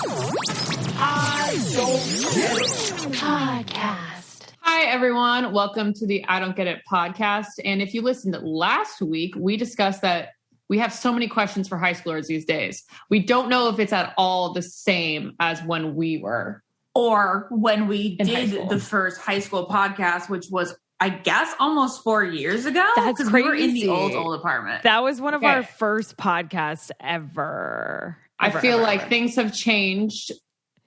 I Don't Get It Podcast. Hi, everyone. Welcome to the I Don't Get It podcast. And if you listened last week, we discussed that we have so many questions for high schoolers these days. We don't know if it's at all the same as when we were. Or when we did the first high school podcast, which was, I guess, almost 4 years ago. That's crazy. We were in the old apartment. That was one of our first podcasts ever. I feel like things have changed.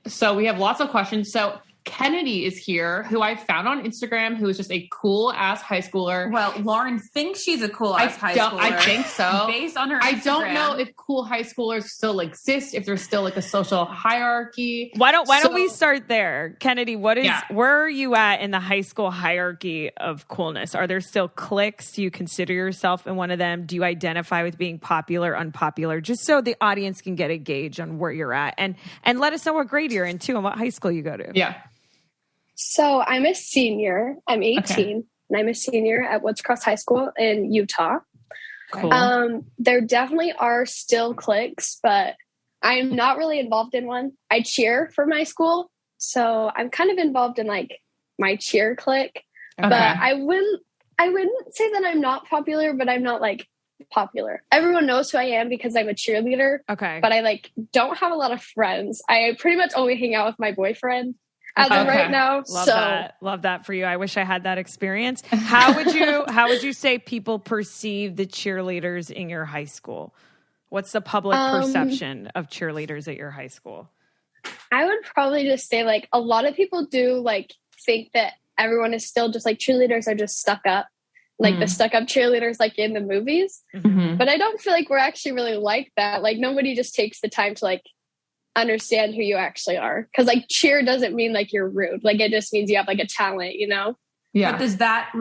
So we have lots of questions. So Kenadee is here, who I found on Instagram, who is just a cool-ass high schooler. Well, Lauren thinks she's a cool-ass high schooler. I think so. Based on her Instagram. I don't know if cool high schoolers still exist, if there's still like a social hierarchy. Why don't we start there? Kenadee, where are you at in the high school hierarchy of coolness? Are there still cliques? Do you consider yourself in one of them? Do you identify with being popular, unpopular? Just so the audience can get a gauge on where you're at. And let us know what grade you're in, too, and what high school you go to. Yeah. So I'm a senior. I'm 18, and I'm a senior at Woods Cross High School in Utah. Cool. There definitely are still cliques, but I'm not really involved in one. I cheer for my school, so I'm kind of involved in like my cheer clique. Okay. But I wouldn't say that I'm not popular, but I'm not like popular. Everyone knows who I am because I'm a cheerleader. Okay. But I like don't have a lot of friends. I pretty much only hang out with my boyfriend as of right now. Love that for you. I wish I had that experience. How would you say people perceive the cheerleaders in your high school? What's the public perception of cheerleaders at your high school? I would probably just say like a lot of people do like think that everyone is still just like cheerleaders are just stuck up, like the stuck up cheerleaders like in the movies. Mm-hmm. But I don't feel like we're actually really like that. Like nobody just takes the time to like understand who you actually are, because like cheer doesn't mean like you're rude, like it just means you have like a talent, you know. Yeah. But is that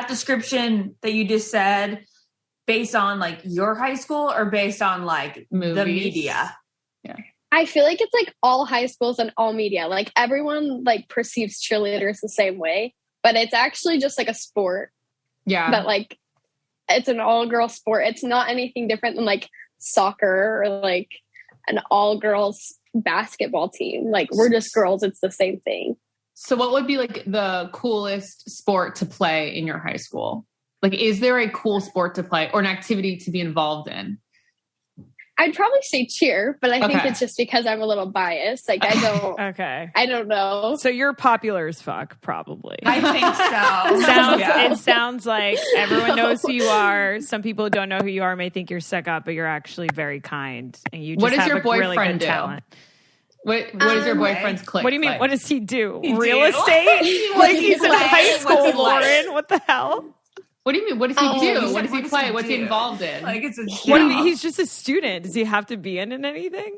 description that you just said based on like your high school or based on like movies? The media? Yeah, I feel like it's like all high schools and all media, like everyone like perceives cheerleaders the same way, but it's actually just like a sport. Yeah, but like it's an all-girl sport. It's not anything different than like soccer or like an all-girls basketball team. Like we're just girls. It's the same thing. So what would be like the coolest sport to play in your high school? Like, is there a cool sport to play or an activity to be involved in? I'd probably say cheer, but I think it's just because I'm a little biased. Like I don't. I don't know. So you're popular as fuck, probably. I think so. It sounds like everyone knows who you are. Some people who don't know who you are may think you're stuck up, but you're actually very kind, and you just what does have your a boyfriend really good do? Talent. What is your boyfriend's clique? What do you mean? Like? What does he do? Real estate? Like he's in high school, Lauren. What the hell? What do you mean? What does he do? What does he play? What's he involved in? Like it's he's just a student. Does he have to be in anything?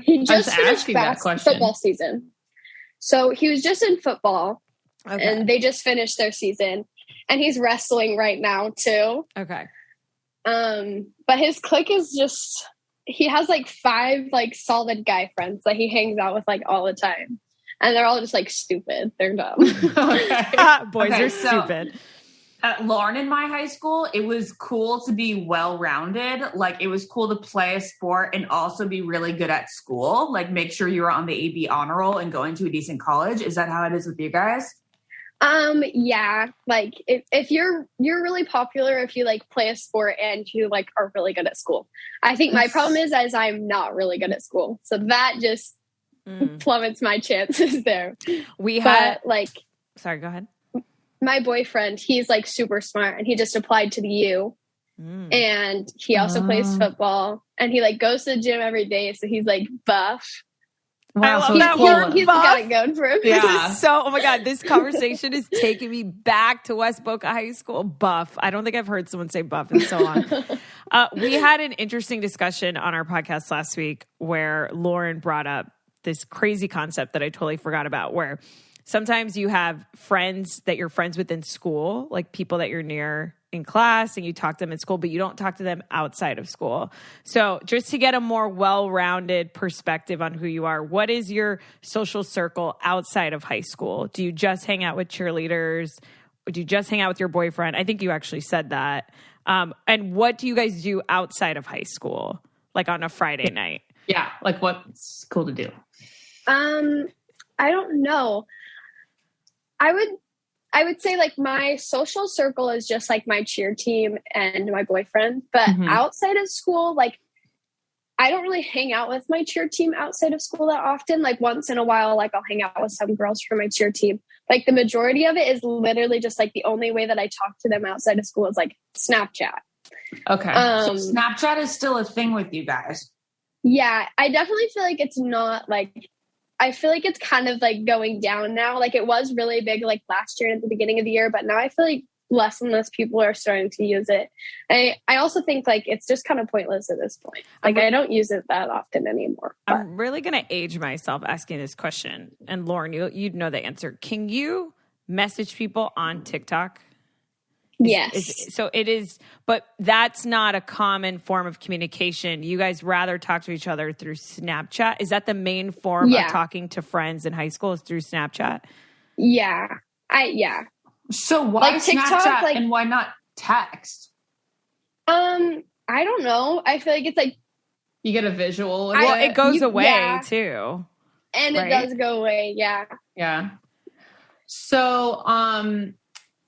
He just finished football season. So he was just in football, and they just finished their season, and he's wrestling right now too. Okay. But his clique is just, he has like 5 like solid guy friends that he hangs out with like all the time, and they're all just like stupid. They're dumb. Boys are stupid. Lauren, in my high school, it was cool to be well-rounded. Like, it was cool to play a sport and also be really good at school. Like, make sure you were on the AB honor roll and going to a decent college. Is that how it is with you guys? Yeah. Like, if you're really popular, if you, like, play a sport and you, like, are really good at school. I think my problem is I'm not really good at school. So that just plummets my chances there. Sorry, go ahead. My boyfriend, he's like super smart, and he just applied to the U, and he also plays football, and he like goes to the gym every day. So he's like buff. Wow, I love that word. He's got it going for him. Yeah. This is so, oh my God, this conversation is taking me back to West Boca High School. Buff. I don't think I've heard someone say buff in so long. We had an interesting discussion on our podcast last week where Lauren brought up this crazy concept that I totally forgot about, where sometimes you have friends that you're friends with in school, like people that you're near in class, and you talk to them in school, but you don't talk to them outside of school. So just to get a more well-rounded perspective on who you are, what is your social circle outside of high school? Do you just hang out with cheerleaders? Or do you just hang out with your boyfriend? I think you actually said that. And what do you guys do outside of high school, like on a Friday night? Yeah, like what's cool to do? I don't know. I would say like my social circle is just like my cheer team and my boyfriend. But outside of school, like I don't really hang out with my cheer team outside of school that often. Like once in a while, like I'll hang out with some girls from my cheer team. Like the majority of it is literally just like the only way that I talk to them outside of school is like Snapchat. Okay. So Snapchat is still a thing with you guys. Yeah, I definitely feel like it's not like, I feel like it's kind of like going down now. Like it was really big like last year at the beginning of the year, but now I feel like less and less people are starting to use it. I also think like it's just kind of pointless at this point. Like I don't use it that often anymore. But. I'm really going to age myself asking this question. And Lauren, you'd know the answer. Can you message people on TikTok? Yes. So it is, but that's not a common form of communication. You guys rather talk to each other through Snapchat. Is that the main form of talking to friends in high school is through Snapchat? Yeah. So why like TikTok, Snapchat like, and why not text? I don't know. I feel like it's like you get a visual. Well, it goes away too. And right? It does go away. Yeah. Yeah. So,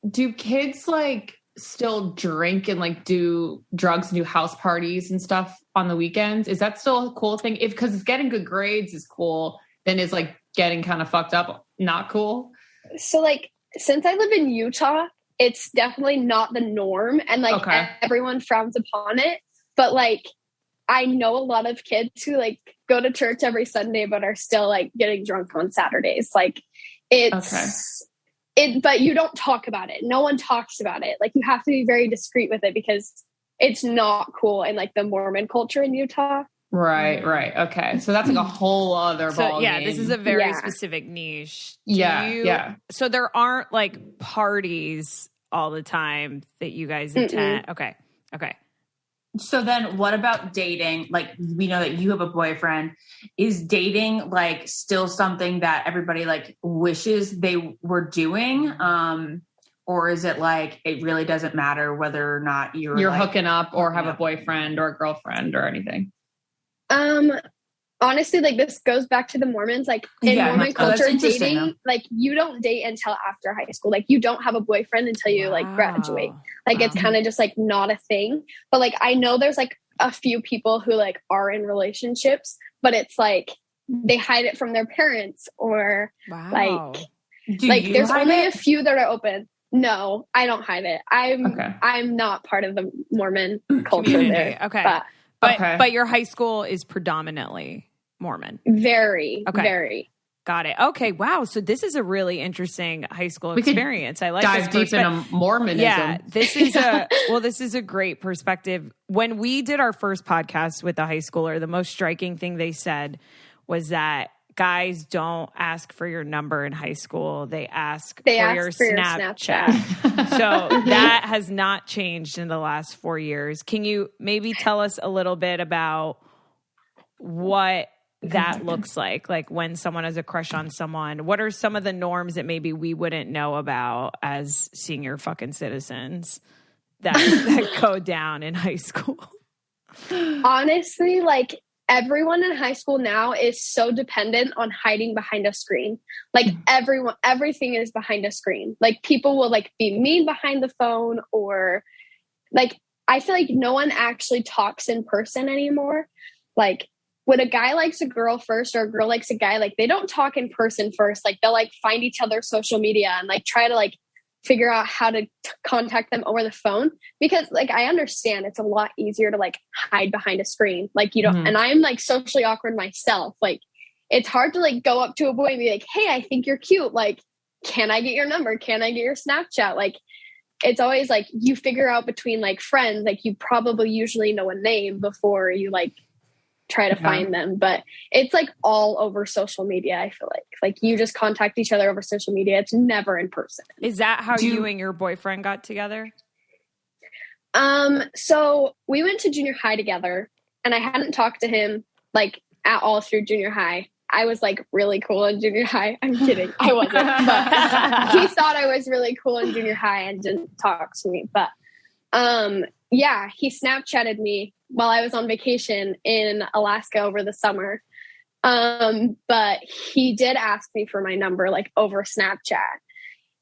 do kids like still drink and like do drugs and do house parties and stuff on the weekends? Is that still a cool thing? Because it's getting good grades is cool, then is like getting kind of fucked up not cool? So like since I live in Utah, it's definitely not the norm and like everyone frowns upon it. But like I know a lot of kids who like go to church every Sunday but are still like getting drunk on Saturdays. Like it's but you don't talk about it. No one talks about it. Like you have to be very discreet with it because it's not cool in like the Mormon culture in Utah. Right. Okay. So that's like a whole other ball game. This is a very specific niche. Yeah. So there aren't like parties all the time that you guys attend. Okay. So then what about dating? Like we know that you have a boyfriend. Is dating like still something that everybody like wishes they were doing? Or is it like it really doesn't matter whether or not you're like, hooking up or have a boyfriend or a girlfriend or anything? Honestly, like this goes back to the Mormons. Like in Mormon culture, dating, like you don't date until after high school. Like you don't have a boyfriend until you like graduate. Like it's kind of just like not a thing. But like I know there's like a few people who like are in relationships, but it's like they hide it from their parents or like there's only a few that are open. No, I don't hide it. I'm not part of the Mormon culture there. Okay. But your high school is predominantly Mormon. Very. Got it. Okay. Wow. So this is a really interesting high school experience. I like dive deep into Mormonism. Yeah. This is a great perspective. When we did our first podcast with a high schooler, the most striking thing they said was that guys don't ask for your number in high school. They ask for your Snapchat. So that has not changed in the last 4 years. Can you maybe tell us a little bit about what that looks like when someone has a crush on someone? What are some of the norms that maybe we wouldn't know about as senior fucking citizens that go down in high school? Honestly, like everyone in high school now is so dependent on hiding behind a screen. Like everything is behind a screen. Like people will like be mean behind the phone or like, I feel like no one actually talks in person anymore. Like when a guy likes a girl first or a girl likes a guy, like they don't talk in person first. Like they'll like find each other's social media and like try to like figure out how to contact them over the phone, because like I understand it's a lot easier to like hide behind a screen. Like you don't, and I'm like socially awkward myself. Like it's hard to like go up to a boy and be like, hey, I think you're cute. Like, can I get your number? Can I get your Snapchat? Like it's always like you figure out between like friends, like you probably usually know a name before you like try to find them, but it's like all over social media. I feel like you just contact each other over social media. It's never in person. Is that how you and your boyfriend got together? So we went to junior high together and I hadn't talked to him like at all through junior high. I was like really cool in junior high. I'm kidding. I wasn't, but he thought I was really cool in junior high and didn't talk to me. But, yeah, he Snapchatted me while I was on vacation in Alaska over the summer. But he did ask me for my number, like over Snapchat.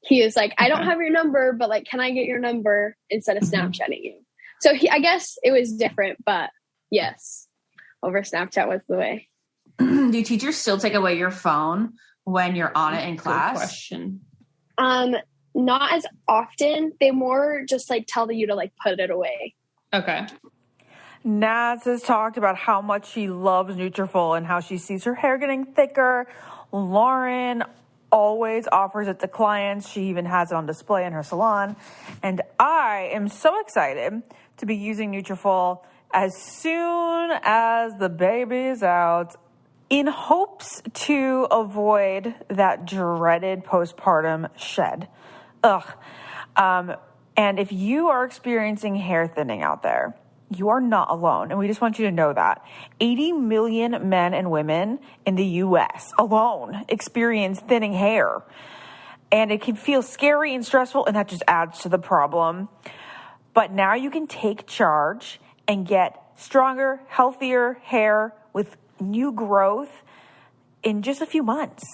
He was like, I don't have your number, but like, can I get your number instead of Snapchatting you? So I guess it was different, but yes, over Snapchat was the way. Do teachers still take away your phone when you're on it in class? Good question. Not as often. They more just like tell you to like put it away. Okay. Naz has talked about how much she loves Nutrafol and how she sees her hair getting thicker. Lauren always offers it to clients. She even has it on display in her salon. And I am so excited to be using Nutrafol as soon as the baby's out, in hopes to avoid that dreaded postpartum shed. And if you are experiencing hair thinning out there, you are not alone. And we just want you to know that 80 million men and women in the US alone experience thinning hair. And it can feel scary and stressful, and that just adds to the problem. But now you can take charge and get stronger, healthier hair with new growth in just a few months.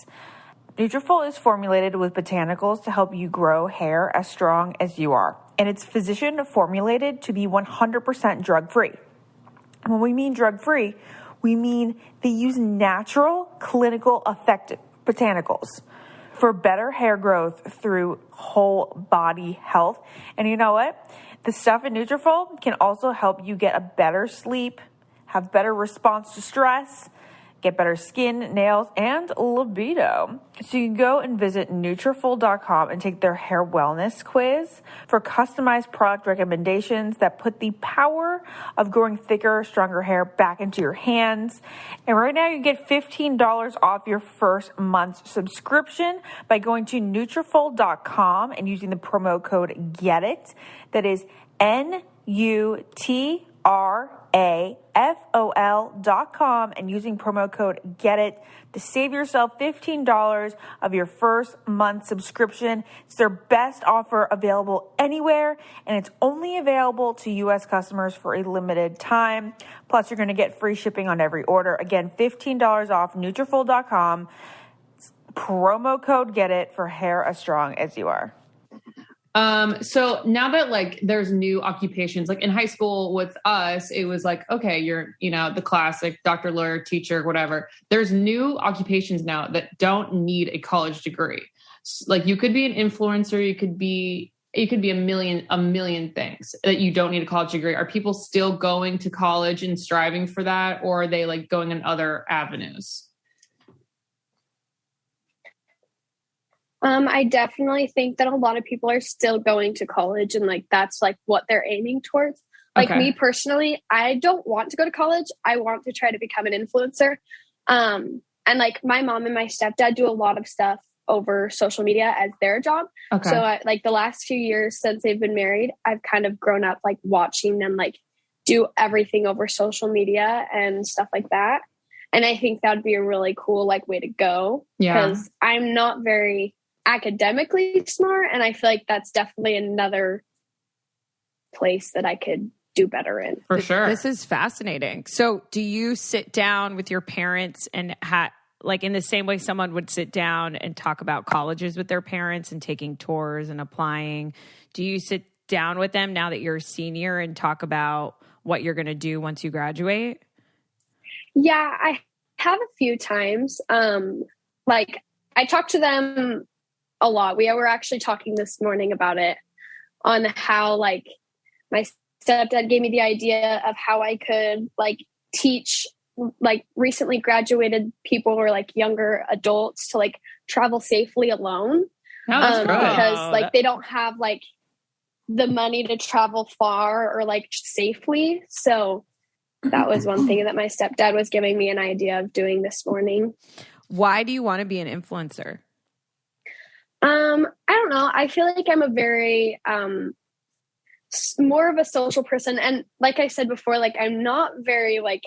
Nutrafol is formulated with botanicals to help you grow hair as strong as you are. And it's physician formulated to be 100% drug-free. And when we mean drug-free, we mean they use natural, clinical, effective botanicals for better hair growth through whole body health. And you know what? The stuff in Nutrafol can also help you get a better sleep, have better response to stress, get better skin, nails, and libido. So you can go and visit Nutrafol.com and take their hair wellness quiz for customized product recommendations that put the power of growing thicker, stronger hair back into your hands. And right now you get $15 off your first month's subscription by going to Nutrafol.com and using the promo code GETIT. That is NUTRAFOL.com and using promo code GETIT to save yourself $15 of your first month subscription. It's their best offer available anywhere, and it's only available to U.S. customers for a limited time. Plus, you're going to get free shipping on every order. Again, $15 off Nutrafol.com. Promo code GETIT for hair as strong as you are. So now that like there's new occupations, like in high school with us, it was like, okay, you're, the classic doctor, lawyer, teacher, whatever. There's new occupations now that don't need a college degree. Like you could be an influencer, you could be a million things that you don't need a college degree. Are people still going to college and striving for that? Or are they like going in other avenues? I definitely think that a lot of people are still going to college and like that's like what they're aiming towards. Like me personally, I don't want to go to college. I want to try to become an influencer. And like my mom and my stepdad do a lot of stuff over social media as their job. Okay. So like the last few years since they've been married, I've kind of grown up like watching them like do everything over social media and stuff like that. And I think that'd be a really cool like way to go. Yeah. Because I'm not very academically smart, and I feel like that's definitely another place that I could do better in. For sure. This is fascinating. So do you sit down with your parents and like in the same way someone would sit down and talk about colleges with their parents and taking tours and applying? Do you sit down with them now that you're a senior and talk about what you're going to do once you graduate? Yeah, I have a few times. Like I talk to them a lot. We were actually talking this morning about it on how like my stepdad gave me the idea of how I could like teach like recently graduated people or like younger adults to like travel safely alone. Because like they don't have like the money to travel far or like safely. So that was one thing that my stepdad was giving me an idea of doing this morning. Why do you want to be an influencer? I don't know. I feel like I'm a very, more of a social person. And like I said before, like I'm not very like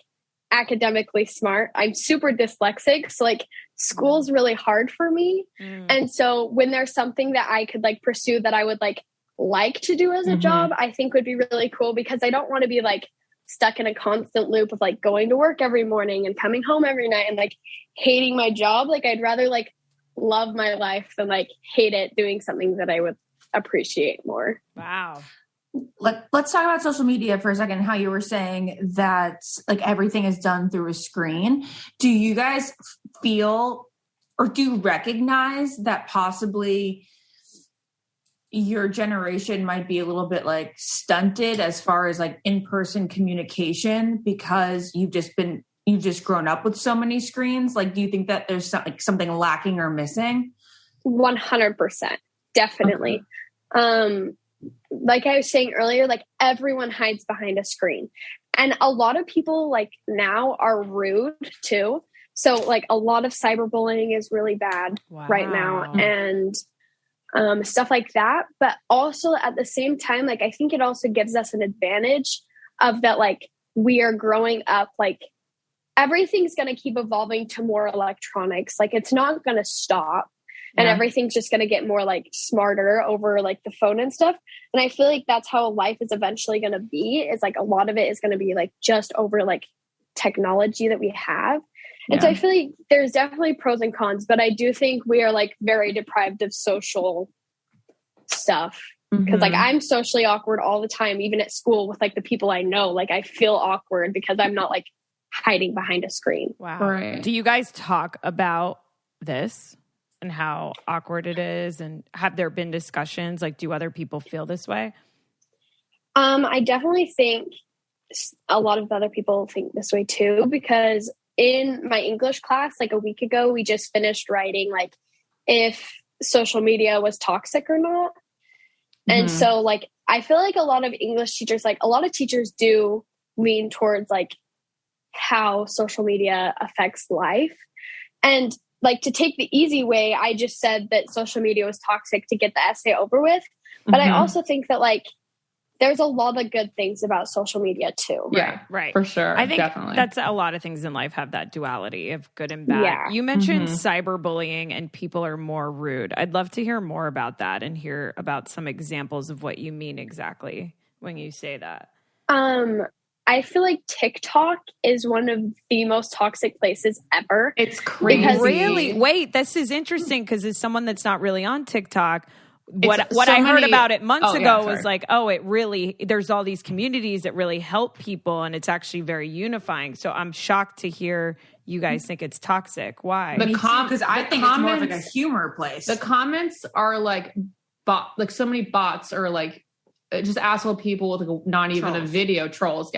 academically smart. I'm super dyslexic. So like school's really hard for me. And so when there's something that I could like pursue that I would like like to do as a job, I think would be really cool, because I don't want to be like stuck in a constant loop of like going to work every morning and coming home every night and like hating my job. Like I'd rather like love my life than like hate it doing something that I would appreciate more. Wow. Let's talk about social media for a second. How you were saying that like everything is done through a screen. Do you guys feel, or do you recognize that possibly your generation might be a little bit like stunted as far as like in-person communication, because you've just grown up with so many screens? Like, do you think that there's something lacking or missing? 100%. Definitely. Like I was saying earlier, like everyone hides behind a screen, and a lot of people like now are rude too. So like a lot of cyberbullying is really bad right now, and stuff like that. But also at the same time, like I think it also gives us an advantage of that, like we are growing up, like everything's going to keep evolving to more electronics. Like it's not going to stop. And everything's just going to get more like smarter over like the phone and stuff. And I feel like that's how life is eventually going to be, is like a lot of it is going to be like just over like technology that we have. And so I feel like there's definitely pros and cons, but I do think we are like very deprived of social stuff, because like I'm socially awkward all the time, even at school with like the people I know. Like I feel awkward because I'm not like hiding behind a screen. Wow. Right. Do you guys talk about this and how awkward it is? And have there been discussions? Like, do other people feel this way? I definitely think a lot of other people think this way too, because in my English class, like a week ago, we just finished writing like if social media was toxic or not. And so like, I feel like a lot of English teachers, like a lot of teachers do lean towards like how social media affects life. And like, to take the easy way, I just said that social media was toxic to get the essay over with. But I also think that like, there's a lot of good things about social media too. Yeah, right. For sure. I think definitely. that's a lot of things in life have that duality of good and bad. Yeah. You mentioned cyberbullying and people are more rude. I'd love to hear more about that and hear about some examples of what you mean exactly when you say that. I feel like TikTok is one of the most toxic places ever. It's crazy. Really? Wait, this is interesting, because as someone that's not really on TikTok, what so I heard many- about it months ago was sorry. like, oh, it really, there's all these communities that really help people, and it's actually very unifying. So I'm shocked to hear you guys think it's toxic. Why? Because I think it's more of like a humor place. The comments are like like so many bots, or like just asshole people with like not even a video. Trolls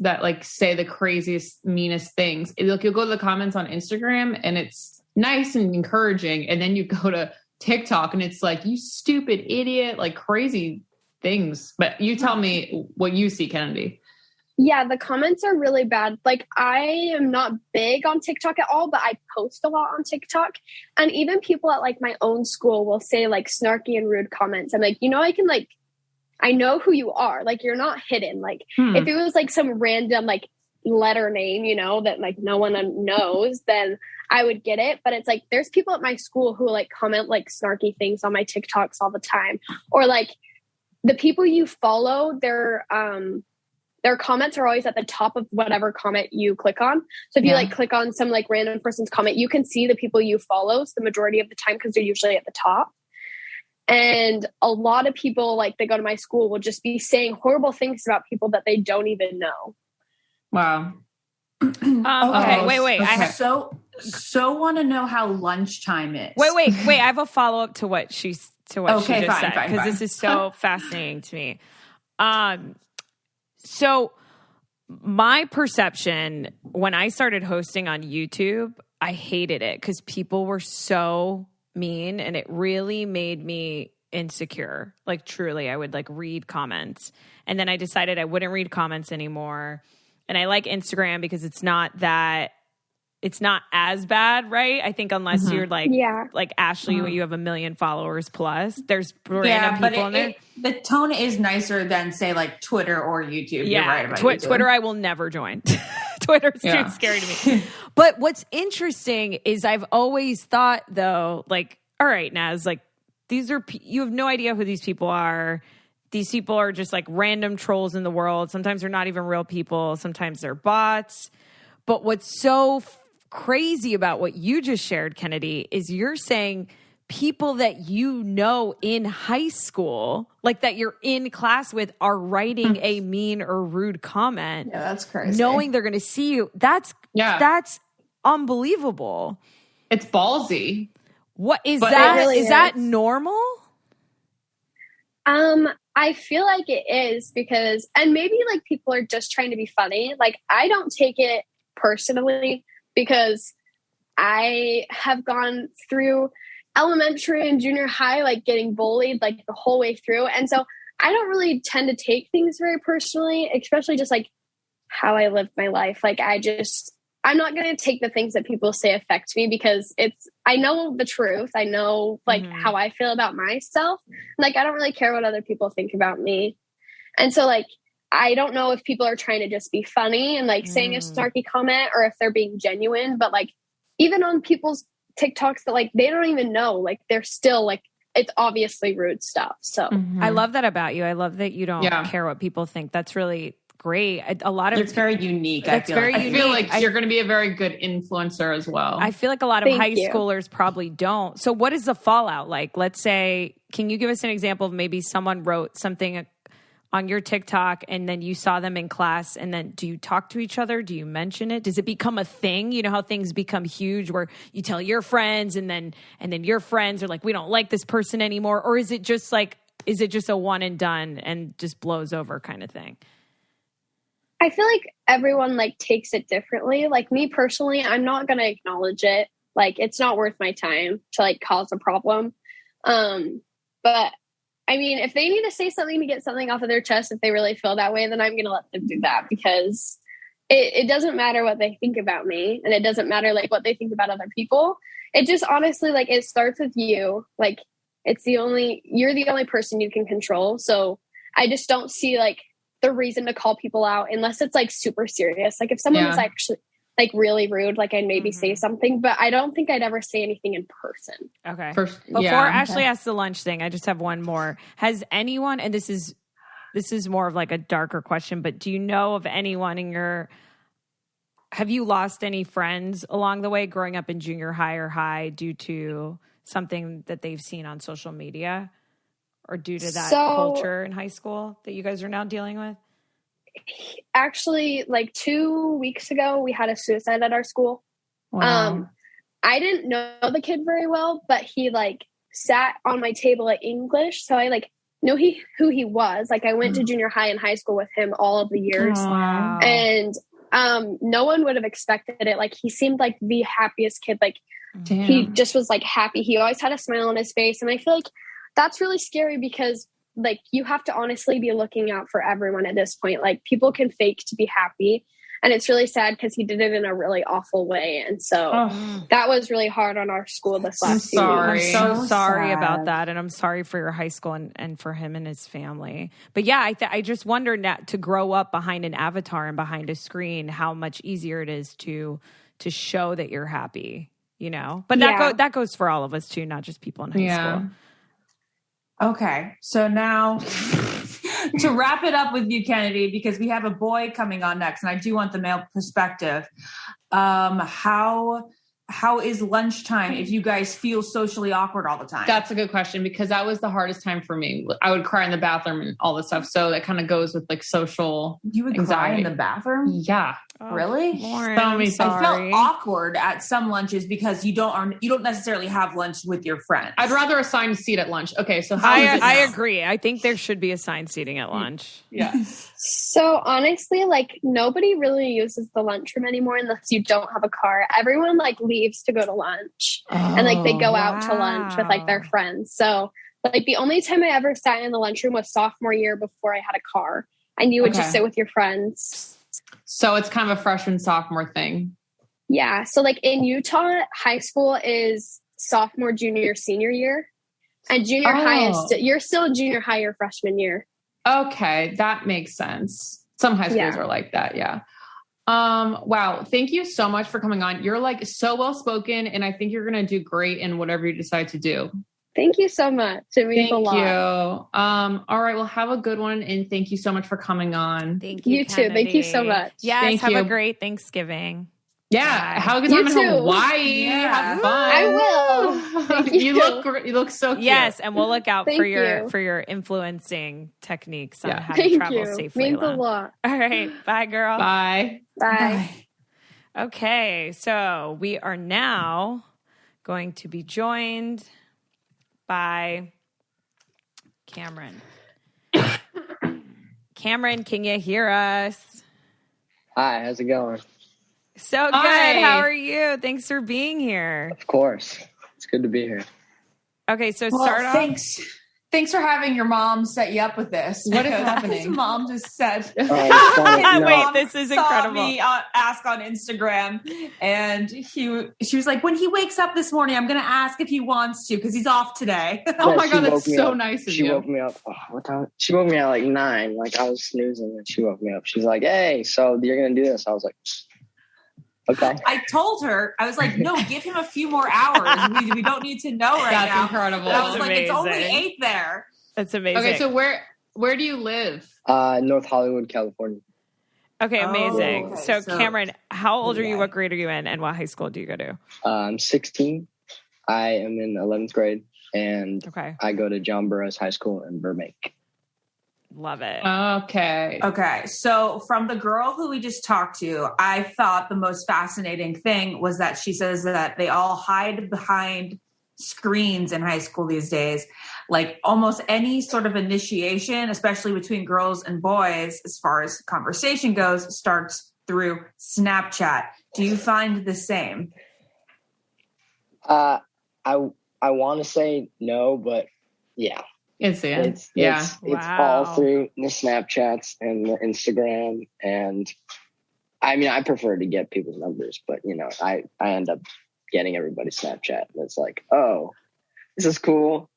that like say the craziest, meanest things. Like you'll go to the comments on Instagram and it's nice and encouraging, and then you go to TikTok and it's like, you stupid idiot, like crazy things. But you tell me what you see, Kenadee. Yeah, the comments are really bad. Like, I am not big on TikTok at all, but I post a lot on TikTok. And even people at like my own school will say like snarky and rude comments. I'm like, I know who you are. Like, you're not hidden. Like, if it was like some random like letter name, that like no one knows, then I would get it. But it's like, there's people at my school who like comment like snarky things on my TikToks all the time. Or like the people you follow, their comments are always at the top of whatever comment you click on. So if you like click on some like random person's comment, you can see the people you follow the majority of the time, because they're usually at the top. And a lot of people, like, they go to my school, will just be saying horrible things about people that they don't even know. Wow. Okay, wait. Okay. I so want to know how lunchtime is. Wait. I have a follow up to what she just said, because this is so fascinating to me. So my perception when I started hosting on YouTube, I hated it because people were so mean, and it really made me insecure. Like, truly, I would like read comments, and then I decided I wouldn't read comments anymore. And I like Instagram because it's not as bad, right? I think unless you're like Ashley, where you have 1 million followers plus, there's random people in there. The tone is nicer than say like Twitter or YouTube. Yeah, You're right about YouTube. Twitter I will never join. Twitter's too scary to me. But what's interesting is I've always thought, though, like, all right, Naz, like, you have no idea who these people are. These people are just like random trolls in the world. Sometimes they're not even real people. Sometimes they're bots. But what's so crazy about what you just shared, Kenadee, is you're saying people that you know in high school, like that you're in class with, are writing a mean or rude comment. Yeah, that's crazy. Knowing they're going to see you. That's unbelievable. It's ballsy. What is But that? it really Is that is. normal? I feel like it is because, and maybe like people are just trying to be funny. Like I don't take it personally because I have gone through elementary and junior high, like getting bullied like the whole way through. And so I don't really tend to take things very personally, especially just like how I lived my life. Like I'm not going to take the things that people say affect me because I know the truth. I know like how I feel about myself. Like, I don't really care what other people think about me. And so like, I don't know if people are trying to just be funny and like saying a snarky comment or if they're being genuine, but like even on people's TikToks that like, they don't even know, like they're still like, it's obviously rude stuff. So I love that about you. I love that you don't care what people think. That's really great. It's very unique. I feel like you're going to be a very good influencer as well. I feel like a lot of high schoolers probably don't. So what is the fallout like? Let's say, can you give us an example of maybe someone wrote something on your TikTok and then you saw them in class, and then do you talk to each other? Do you mention it? Does it become a thing? You know how things become huge where you tell your friends and then your friends are like, we don't like this person anymore? Or is it just a one and done and just blows over kind of thing? I feel like everyone like takes it differently. Like me personally, I'm not going to acknowledge it. Like it's not worth my time to like cause a problem. But I mean, if they need to say something to get something off of their chest, if they really feel that way, then I'm going to let them do that because it doesn't matter what they think about me, and it doesn't matter like what they think about other people. It just honestly, like it starts with you. Like you're the only person you can control. So I just don't see like the reason to call people out unless it's like super serious. Like if someone was actually like really rude, like I'd maybe say something, but I don't think I'd ever say anything in person. Okay. Before Ashley asks the lunch thing, I just have one more. Has anyone, and this is more of like a darker question, but do you know of anyone have you lost any friends along the way growing up in junior high or high due to something that they've seen on social media or due to that culture in high school that you guys are now dealing with? Actually, like 2 weeks ago, we had a suicide at our school. Wow. I didn't know the kid very well, but he like sat on my table at English. So I like knew who he was. Like I went to junior high and high school with him all of the years. Wow. And no one would have expected it. Like he seemed like the happiest kid. Like Damn. He just was like happy. He always had a smile on his face. And I feel like that's really scary because like you have to honestly be looking out for everyone at this point. Like people can fake to be happy, and it's really sad because he did it in a really awful way. And so that was really hard on our school this last year. I'm so sorry about that, and I'm sorry for your high school and for him and his family. But yeah, I just wonder to grow up behind an avatar and behind a screen, how much easier it is to show that you're happy, you know. But that goes for all of us too, not just people in high school. Okay, so now to wrap it up with you, Kenadee, because we have a boy coming on next, and I do want the male perspective. How is lunchtime if you guys feel socially awkward all the time? That's a good question because that was the hardest time for me. I would cry in the bathroom and all this stuff. So that kind of goes with like social You would anxiety. cry in the bathroom? Yeah. Really? Lauren, I felt awkward at some lunches because you don't necessarily have lunch with your friends. I'd rather assign a seat at lunch. Okay, so I agree. I think there should be assigned seating at lunch. Yeah. So honestly, like nobody really uses the lunchroom anymore unless you don't have a car. Everyone like leaves to go to lunch and like they go out to lunch with like their friends. So like the only time I ever sat in the lunchroom was sophomore year before I had a car, and you would just sit with your friends. So it's kind of a freshman sophomore thing. Yeah. So like in Utah, high school is sophomore, junior, senior year, and junior high is you're still in junior high your freshman year. Okay, that makes sense. Some high schools are like that. Yeah. Wow. Thank you so much for coming on. You're like so well spoken, and I think you're going to do great in whatever you decide to do. Thank you so much. It means a lot. Thank you. All right. Well, have a good one. And thank you so much for coming on. Thank you, You too. Thank you so Kennedy. much. Yes, Thank have you. a great Thanksgiving. Yeah. Bye. Have a good You time in too. Hawaii. Yeah. Have fun. I will. Thank You look so cute. Yes, and we'll look out Thank for you. your influencing techniques on Yeah. how to Thank travel you. safely. Means a alone. lot. All right, bye, girl. Bye. Bye. Okay, so we are now going to be joined by Cameron. Cameron, can you hear us? Hi, how's it going? So good. Hi. How are you? Thanks for being here. Of course. It's good to be here. Okay, so Well, start off. Thanks for having your mom set you up with this. What is because happening? His mom just said. Oh, it's funny. Wait, No, this is Saw incredible. me ask on Instagram, and she was like, "When he wakes up this morning, I'm going to ask if he wants to because he's off today." Oh my she God, woke that's me so up. nice of She you. woke me up. Oh, what time? She woke me at like 9. Like I was snoozing and she woke me up. She's like, "Hey, so you're going to do this?" I was like, "Okay." I told her, I was like, "No, give him a few more hours. We don't need to know right That's now." incredible. And I was That's like, "It's only amazing. 8 there." That's amazing. Okay, so where do you live? North Hollywood, California. Okay, amazing. okay, So, so- Cameron, how old are you? Yeah. What grade are you in? And what high school do you go to? I'm 16. I am in 11th grade, and Okay. I go to John Burroughs High School in Burbank. Love it. Okay. Okay, so from the girl who we just talked to, I thought the most fascinating thing was that she says that they all hide behind screens in high school these days. Like almost any sort of initiation, especially between girls and boys, as far as conversation goes, starts through Snapchat. Do you find the same? I want to say no, but yeah. It's the end. It's Wow. all through the Snapchats and the Instagram. And I mean, I prefer to get people's numbers, but you know, I end up getting everybody's Snapchat. And it's like, oh, this is cool.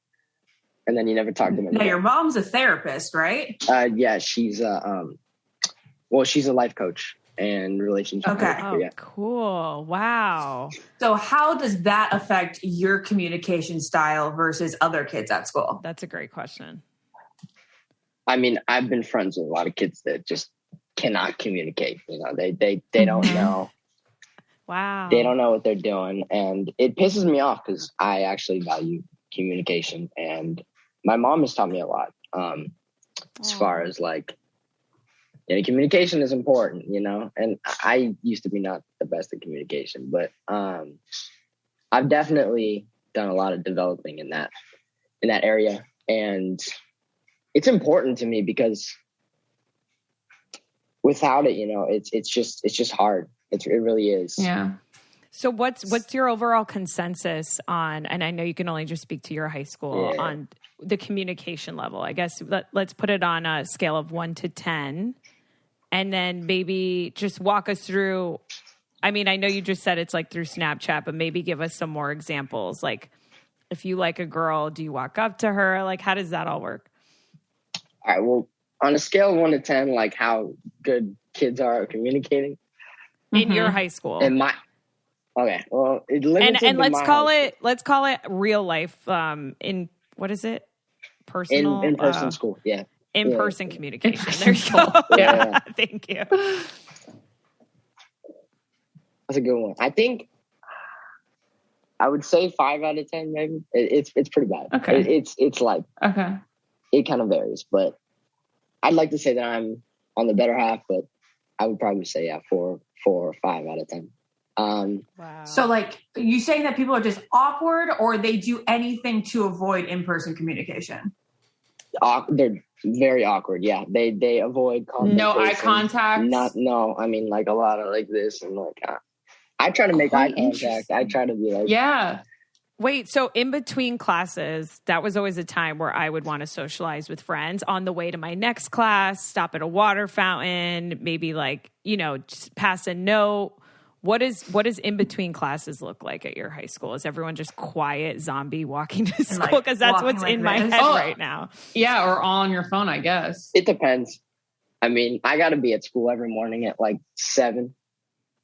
And then you never talk to them Now, again. your mom's a therapist, right? Yeah, she's she's a life coach and relationship Okay. coach. Oh, But yeah. cool. Wow. So how does that affect your communication style versus other kids at school? That's a great question. I mean, I've been friends with a lot of kids that just cannot communicate. You know, they don't know. Wow. They don't know what they're doing, and it pisses me off because I actually value communication, and my mom has taught me a lot as far as like, you know, communication is important, you know, and I used to be not the best at communication, but I've definitely done a lot of developing in that area, and it's important to me because without it, you know, it's just hard. It really is. Yeah. So what's your overall consensus on, and I know you can only just speak to your high school, on the communication level? I guess let's put it on a scale of 1 to 10, and then maybe just walk us through. I mean, I know you just said it's like through Snapchat, but maybe give us some more examples. Like if you like a girl, do you walk up to her? Like how does that all work? All right. Well, on a scale of 1 to 10, like how good kids are at communicating. In your high school. And okay, well, it limited and to let's my call high it real life. In what is it? school. in person school. Yeah, in person communication. There you go. Yeah. Thank you. That's a good one. I think I would say 5 out of 10. Maybe it's pretty bad. Okay. It's like Okay. it kind of varies, but I'd like to say that I'm on the better half, but I would probably say 4 or 5 out of 10. Wow. So like, are you saying that people are just awkward or they do anything to avoid in-person communication? They're very awkward. Yeah, they avoid No eye conversation. contact. I mean, like a lot of like this and like I try to make eye contact. Interesting. I try to be like, Yeah. Wait, so in between classes, that was always a time where I would want to socialize with friends on the way to my next class, stop at a water fountain, maybe like, you know, just pass a note. What does in between classes look like at your high school? Is everyone just quiet zombie walking to school? like, Because that's walking what's like in my this? head Oh. right now. Yeah, or on your phone, I guess. it depends. I mean, I got to be at school every morning at like 7,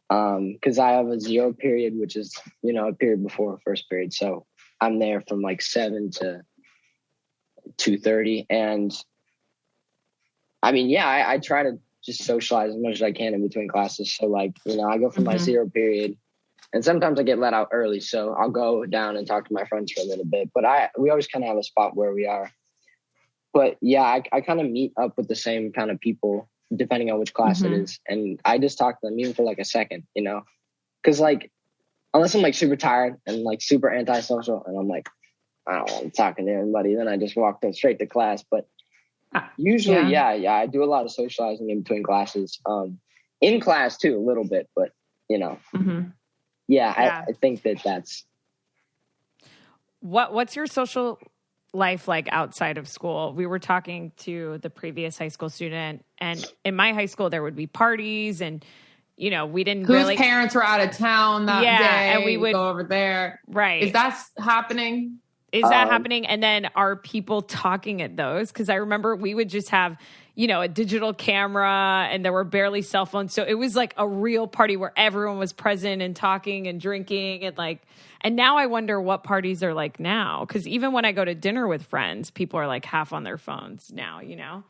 because I have a 0 period, which is, you know, a period before first period. So I'm there from like 7 to 2:30. And I mean, yeah, I try to just socialize as much as I can in between classes. So like, you know, I go for my 0 period, and sometimes I get let out early. So I'll go down and talk to my friends for a little bit, but we always kind of have a spot where we are. But yeah, I kind of meet up with the same kind of people depending on which class it is. And I just talk to them even for like a second, you know, because like, unless I'm like super tired and like super antisocial and I'm like, I don't want to talk to anybody, then I just walk straight to class. But usually, yeah, I do a lot of socializing in between classes, in class too, a little bit, but you know, I think that's. What's your social life like outside of school? We were talking to the previous high school student, and in my high school there would be parties, and you know, we didn't whose parents were out of town that day, and we would go over there. Right. Is that happening? Is that happening? And then are people talking at those? Because I remember we would just have, you know, a digital camera, and there were barely cell phones. So it was like a real party where everyone was present and talking and drinking and like, and now I wonder what parties are like now. Because even when I go to dinner with friends, people are like half on their phones now, you know?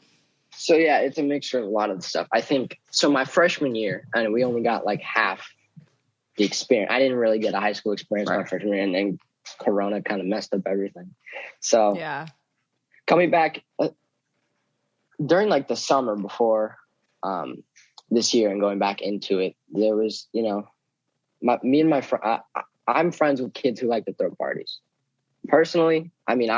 So yeah, it's a mixture of a lot of the stuff. I think, so my freshman year, and we only got like half the experience. I didn't really get a high school experience my freshman year, and then Corona kind of messed up everything. So coming back during like the summer before this year and going back into it, there was, you know, me and my friend, I'm friends with kids who like to throw parties. Personally, I mean,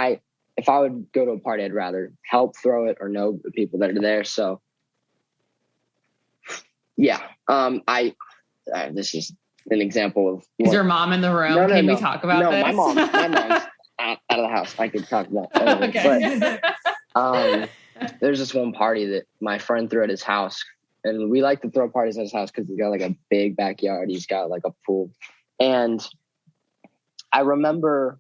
if I would go to a party, I'd rather help throw it or know the people that are there. So yeah, this is an example of. Is your mom in the room? No, Can we talk about this? My mom's out of the house. I could talk about that. Okay. But there's this one party that my friend threw at his house, and we like to throw parties at his house because he's got like a big backyard. He's got like a pool, and I remember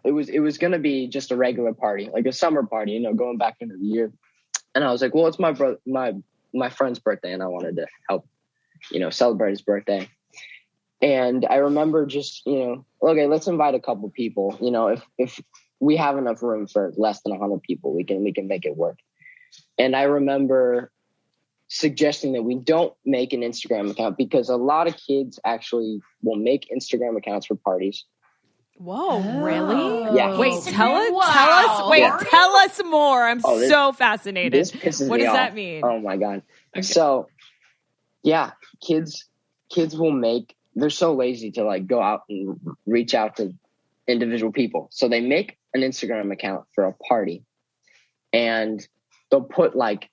it was going to be just a regular party, like a summer party, you know, going back into the year. And I was like, well, it's my friend's birthday, and I wanted to help, you know, celebrate his birthday. And I remember just, you know, okay, let's invite a couple people. You know, if we have enough room for less than 100 people, we can make it work. And I remember suggesting that we don't make an Instagram account, because a lot of kids actually will make Instagram accounts for parties. Whoa, really? Yeah. Wait, tell us more. I'm so fascinated. This pisses what me does off. That mean? Oh my God. Okay. So yeah, kids will they're so lazy to like go out and reach out to individual people. So they make an Instagram account for a party, and they'll put like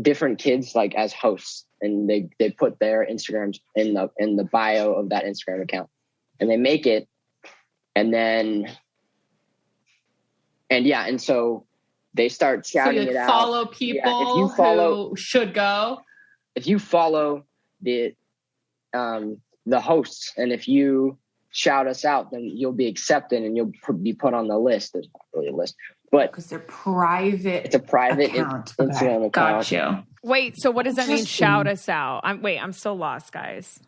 different kids like as hosts, and they put their Instagrams in the bio of that Instagram account, and they make it. And so they start shouting it out. Follow people who should go. If you follow the hosts, and if you shout us out, then you'll be accepted and you'll be put on the list. There's not really a list, but because they're private. It's a private Instagram account. Got you. Wait, so what does that mean? Shout us out. I'm so lost, guys.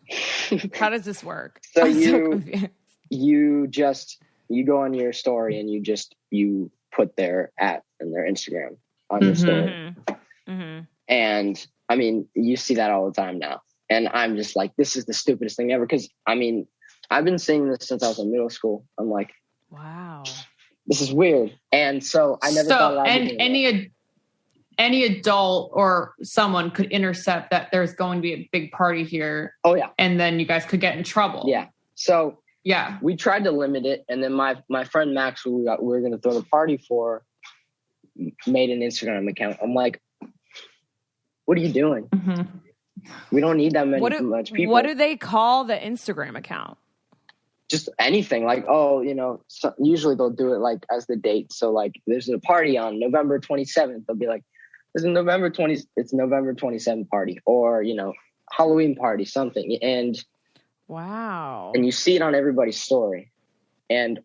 How does this work? So you go on your story and you put their @ and their Instagram on your story. Mm-hmm. And I mean, you see that all the time now. And I'm just like, this is the stupidest thing ever. Cause I mean, I've been seeing this since I was in middle school. I'm like, wow, this is weird. And so I never thought about it. Any adult or someone could intercept that there's going to be a big party here. Oh yeah. And then you guys could get in trouble. Yeah. So yeah, we tried to limit it. And then my friend Max, who we were going to throw the party for, made an Instagram account. I'm like, what are you doing? Mm-hmm. We don't need that much people. What do they call the Instagram account? Just anything, like, usually they'll do it like as the date. So like there's a party on November 27th. They'll be like, it's November 27th party, or, you know, Halloween party, something. And wow. And you see it on everybody's story. And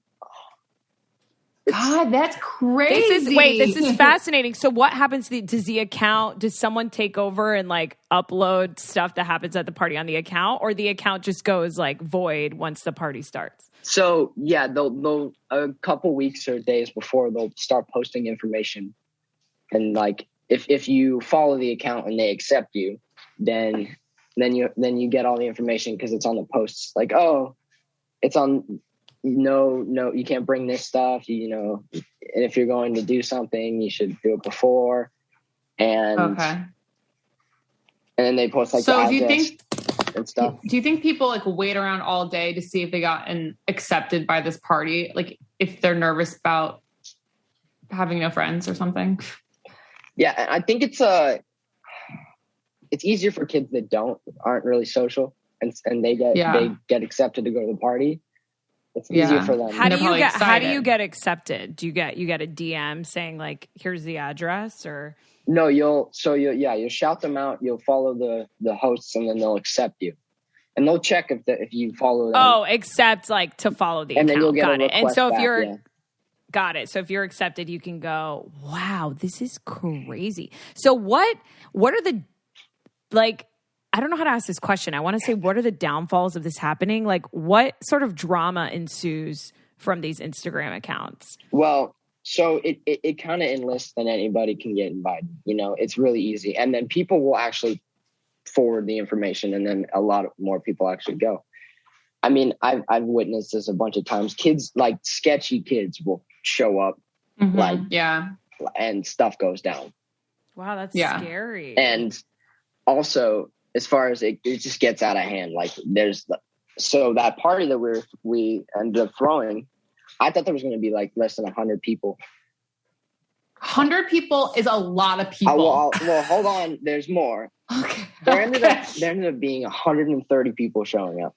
God, that's crazy. This is fascinating. So what happens does the account, does someone take over and like upload stuff that happens at the party on the account, or the account just goes like void once the party starts? So yeah, they'll a couple weeks or days before they'll start posting information. And like, if you follow the account and they accept you, then you get all the information because it's on the posts. Like, oh, it's on. No, you can't bring this stuff. And if you're going to do something, you should do it before. And then they post like so the address and stuff. Do you think people like wait around all day to see if they got accepted by this party? Like if they're nervous about having no friends or something? Yeah, I think it's easier for kids that aren't really social and they get accepted to go to the party. It's easier for them. How do you get accepted? Do you get a DM saying like, here's the address, or? No, you'll shout them out. You'll follow the hosts, and then they'll accept you, and they'll check if you follow them. Oh, accept like to follow the account. Then you'll get got a it. And so if back, you're got it. So if you're accepted, you can go, wow, this is crazy. So what are the like? I don't know how to ask this question. I want to say, what are the downfalls of this happening? Like, what sort of drama ensues from these Instagram accounts? Well, so it kind of enlists that anybody can get invited. It's really easy. And then people will actually forward the information, and then a lot more people actually go. I mean, I've witnessed this a bunch of times. Kids, like sketchy kids, will show up, and stuff goes down. Wow, that's scary. And also, as far as it just gets out of hand. Like so that party that we ended up throwing, I thought there was going to be like less than 100 people. 100 people is a lot of people. Well, hold on. There's more. Okay. There ended up being 130 people showing up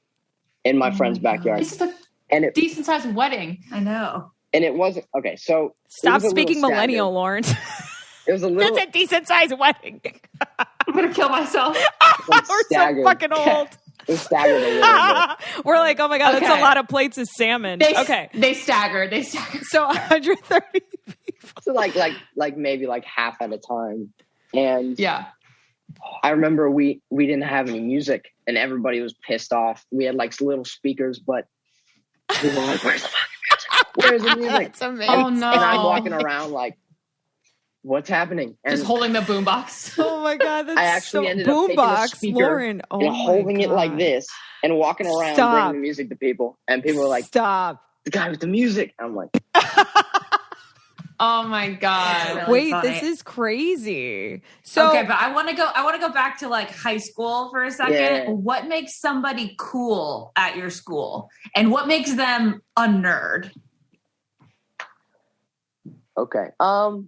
in my friend's backyard. This is a decent sized wedding. I know. And it wasn't okay. So stop speaking millennial, Lawrence. It was a little. That's a decent sized wedding. I'm gonna kill myself. We're so fucking old. It staggered a little bit. We're like, oh my God, that's a lot of plates of salmon. They staggered. So 130 people. So like maybe like half at a time. And yeah, I remember we didn't have any music and everybody was pissed off. We had like little speakers, but we were like, where's the fucking music? Where's the music? That's amazing. Oh no. And I'm walking around like, what's happening? And just holding the boombox. Oh my God, that's I actually ended up taking a speaker Lauren. and holding it like this and walking around bringing the music to people. And people were like, stop. The guy with the music. I'm like, oh my God. Really wait, funny. this is crazy. So okay, but I want to go back to like high school for a second. Yeah. What makes somebody cool at your school? And what makes them a nerd? okay. I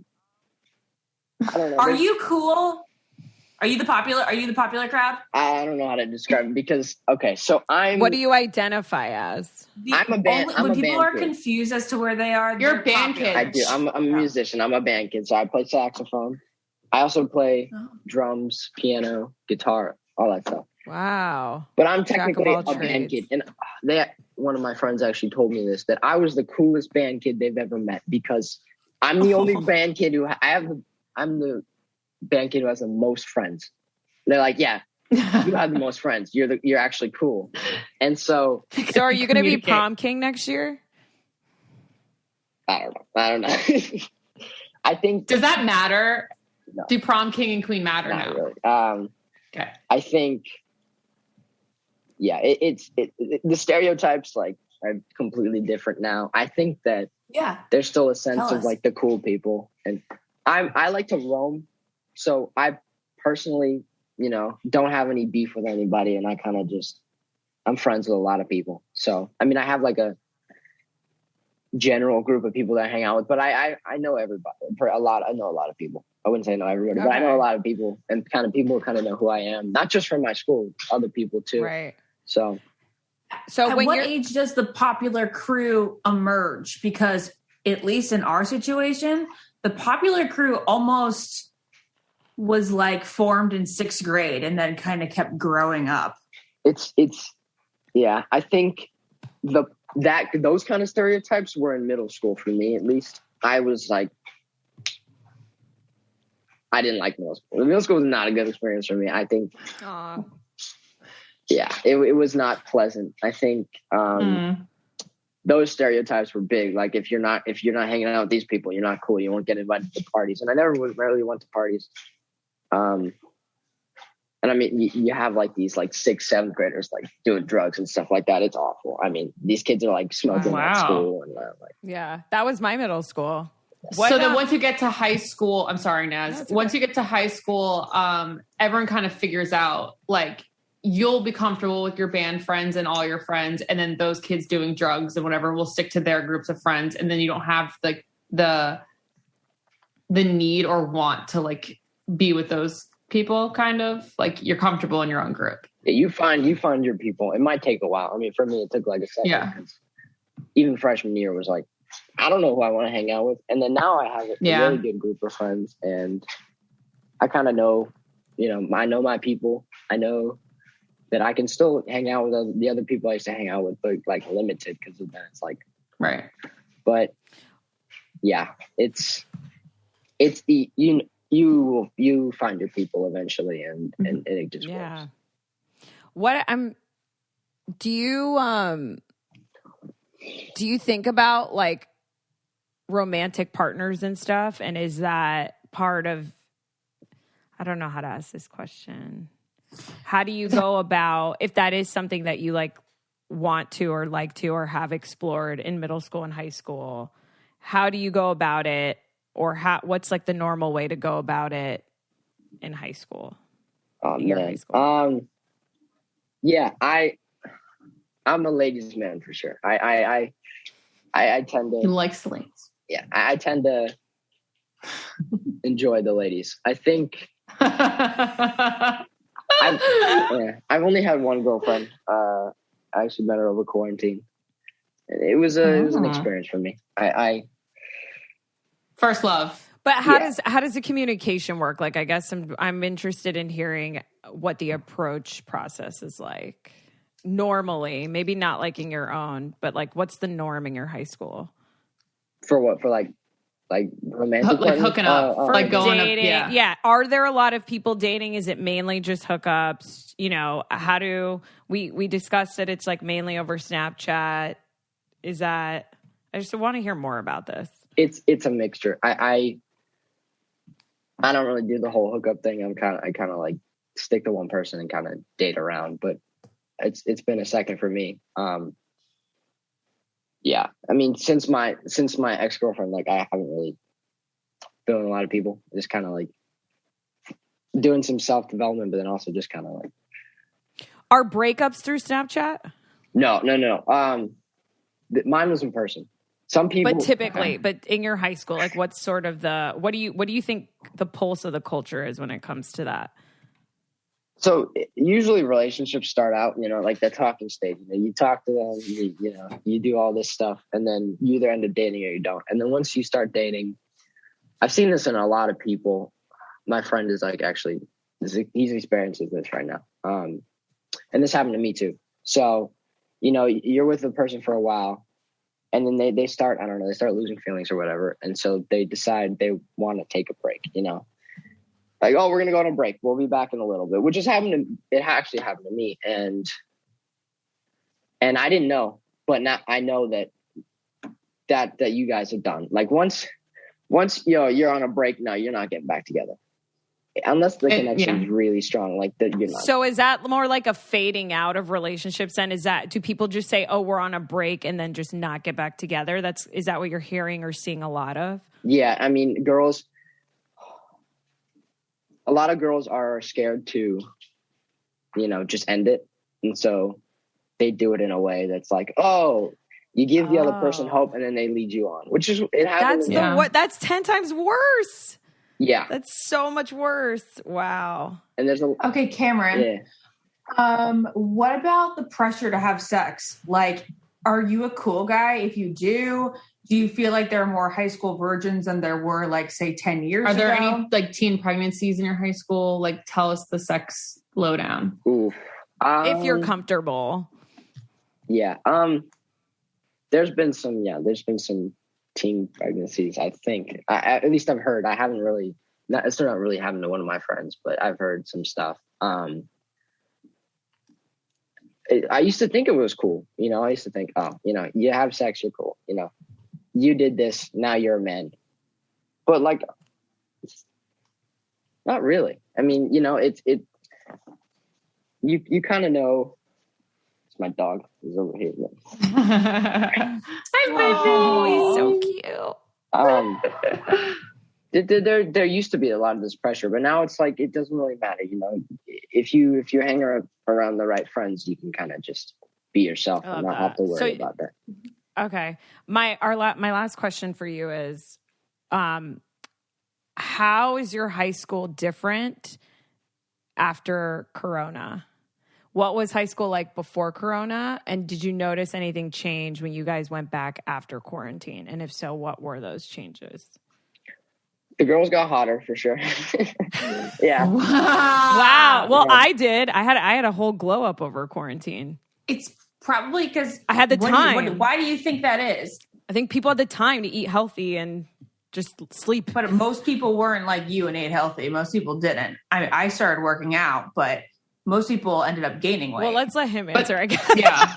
don't know. Are you cool? Are you the popular crowd? I don't know how to describe it because so what do you identify as? I'm a band. When people are confused as to where they are, you're a band kid. I do. I'm a musician. I'm a band kid, so I play saxophone. I also play drums, piano, guitar, all that stuff. Wow. But I'm technically a band kid, and one of my friends actually told me this, that I was the coolest band kid they've ever met because I'm the only band kid I'm the band kid who has the most friends. They're like, yeah, you have the most friends. You're actually cool. And so are you going to be prom king next year? I don't know. I think. Does that matter? No. Do prom king and queen matter Not now? Really. Okay. I think. Yeah, it's the stereotypes like are completely different now. I think that there's still a sense of like the cool people, and I like to roam, so I personally, don't have any beef with anybody, and I kind of I'm friends with a lot of people. So I mean, I have like a general group of people that I hang out with, but I know everybody I know a lot of people. I wouldn't say I know everybody, but I know a lot of people, and people kind of know who I am, not just from my school, other people too. Right. So at what age does the popular crew emerge? Because at least in our situation, the popular crew almost was like formed in 6th grade and then kind of kept growing up. I think the those kind of stereotypes were in middle school for me, at least. I was like, I didn't like middle school. Middle school was not a good experience for me. I think, yeah, it was not pleasant. I think those stereotypes were big. Like if you're not hanging out with these people, you're not cool. You won't get invited to parties. And I never really went to parties. And I mean, you have like these like 6th, 7th graders like doing drugs and stuff like that. It's awful. I mean, these kids are like smoking at school and yeah, that was my middle school. So then once you get to high school, I'm sorry, Naz. Once you get to high school, everyone kind of figures out like you'll be comfortable with your band friends and all your friends, and then those kids doing drugs and whatever will stick to their groups of friends, and then you don't have like the need or want to like be with those people. Kind of like you're comfortable in your own group. Yeah, you find your people. It might take a while. I mean, for me, it took like a second. Yeah. Even freshman year was like, I don't know who I want to hang out with. And then now I have a really good group of friends, and I kind of know, I know my people. I know that I can still hang out with the other people I used to hang out with, but like limited because of that. It's like, right. But yeah, it's the, you find your people eventually, and it just works. Do you think about like romantic partners and stuff? And is that part of, I don't know how to ask this question. How do you go about, if that is something that you like want to or like to or have explored in middle school and high school, how do you go about it? Or what's like the normal way to go about it in high school? High school? Yeah, I'm a ladies' man for sure. I tend to. He likes ladies. Yeah, I tend to enjoy the ladies. I think I've only had one girlfriend. I actually met her over quarantine. It was an experience for me. First love. But how does the communication work? Like, I guess I'm interested in hearing what the approach process is like. Normally, maybe not like in your own, but like what's the norm in your high school? For what? For like romantic, like hooking up, for like going dating. Up, yeah. Are there a lot of people dating? Is it mainly just hookups? How do we discussed that it's like mainly over Snapchat? Is that? I just want to hear more about this. It's a mixture. I don't really do the whole hookup thing. I kind of like stick to one person and kind of date around, but it's been a second for me. Yeah. I mean, since my ex-girlfriend, like I haven't really been with a lot of people. Just kind of like doing some self-development, but then also just kind of like. Are breakups through Snapchat? No. Mine was in person. Some people, but typically, but in your high school, like what's sort of what do you think the pulse of the culture is when it comes to that? So usually relationships start out, like the talking stage. You talk to them, you do all this stuff, and then you either end up dating or you don't. And then once you start dating, I've seen this in a lot of people. My friend is like he's experiencing this right now, and this happened to me too. So, you're with a person for a while. And then they start, I don't know, they start losing feelings or whatever. And so they decide they want to take a break, Like, oh, we're going to go on a break. We'll be back in a little bit, which it actually happened to me. And I didn't know, but now I know that you guys have done. Like once you're on a break, no, you're not getting back together. Unless the connection is really strong, like that you're not. So is that more like a fading out of relationships? And do people just say, "Oh, we're on a break," and then just not get back together? Is that what you're hearing or seeing a lot of? Yeah, I mean, a lot of girls are scared to, just end it, and so they do it in a way that's like, oh, you give the other person hope, and then they lead you on, which is it happens. That's 10 times worse. Yeah. That's so much worse. Wow. And okay, Cameron. Yeah. What about the pressure to have sex? Like, are you a cool guy if you do? Do you feel like there are more high school virgins than there were, like, say, 10 years ago? Are there any, like, teen pregnancies in your high school? Like, tell us the sex lowdown. Ooh. If you're comfortable. Yeah. there's been some teen pregnancies. I think, at least I've heard. I haven't really, it's not really happened to one of my friends, but I've heard some stuff. I used to think it was cool. I used to think, you have sex, you're cool. You did this, now you're a man. But like, not really. I mean, you kind of know. It's my dog. He's over here. Hi, Oh, baby. he's so cute. There used to be a lot of this pressure, but now it's like it doesn't really matter. If you hang around the right friends, you can kind of just be yourself and not have to worry about that. Okay, my last question for you is, how is your high school different after Corona? What was high school like before Corona? And did you notice anything change when you guys went back after quarantine? And if so, what were those changes? The girls got hotter for sure. Yeah. Wow. Well, I did. I had a whole glow up over quarantine. It's probably because I had the time. Why do you think that is? I think people had the time to eat healthy and just sleep. But most people weren't like you and ate healthy. Most people didn't. I started working out, but most people ended up gaining weight. Well, let's let him answer, I guess. Yeah.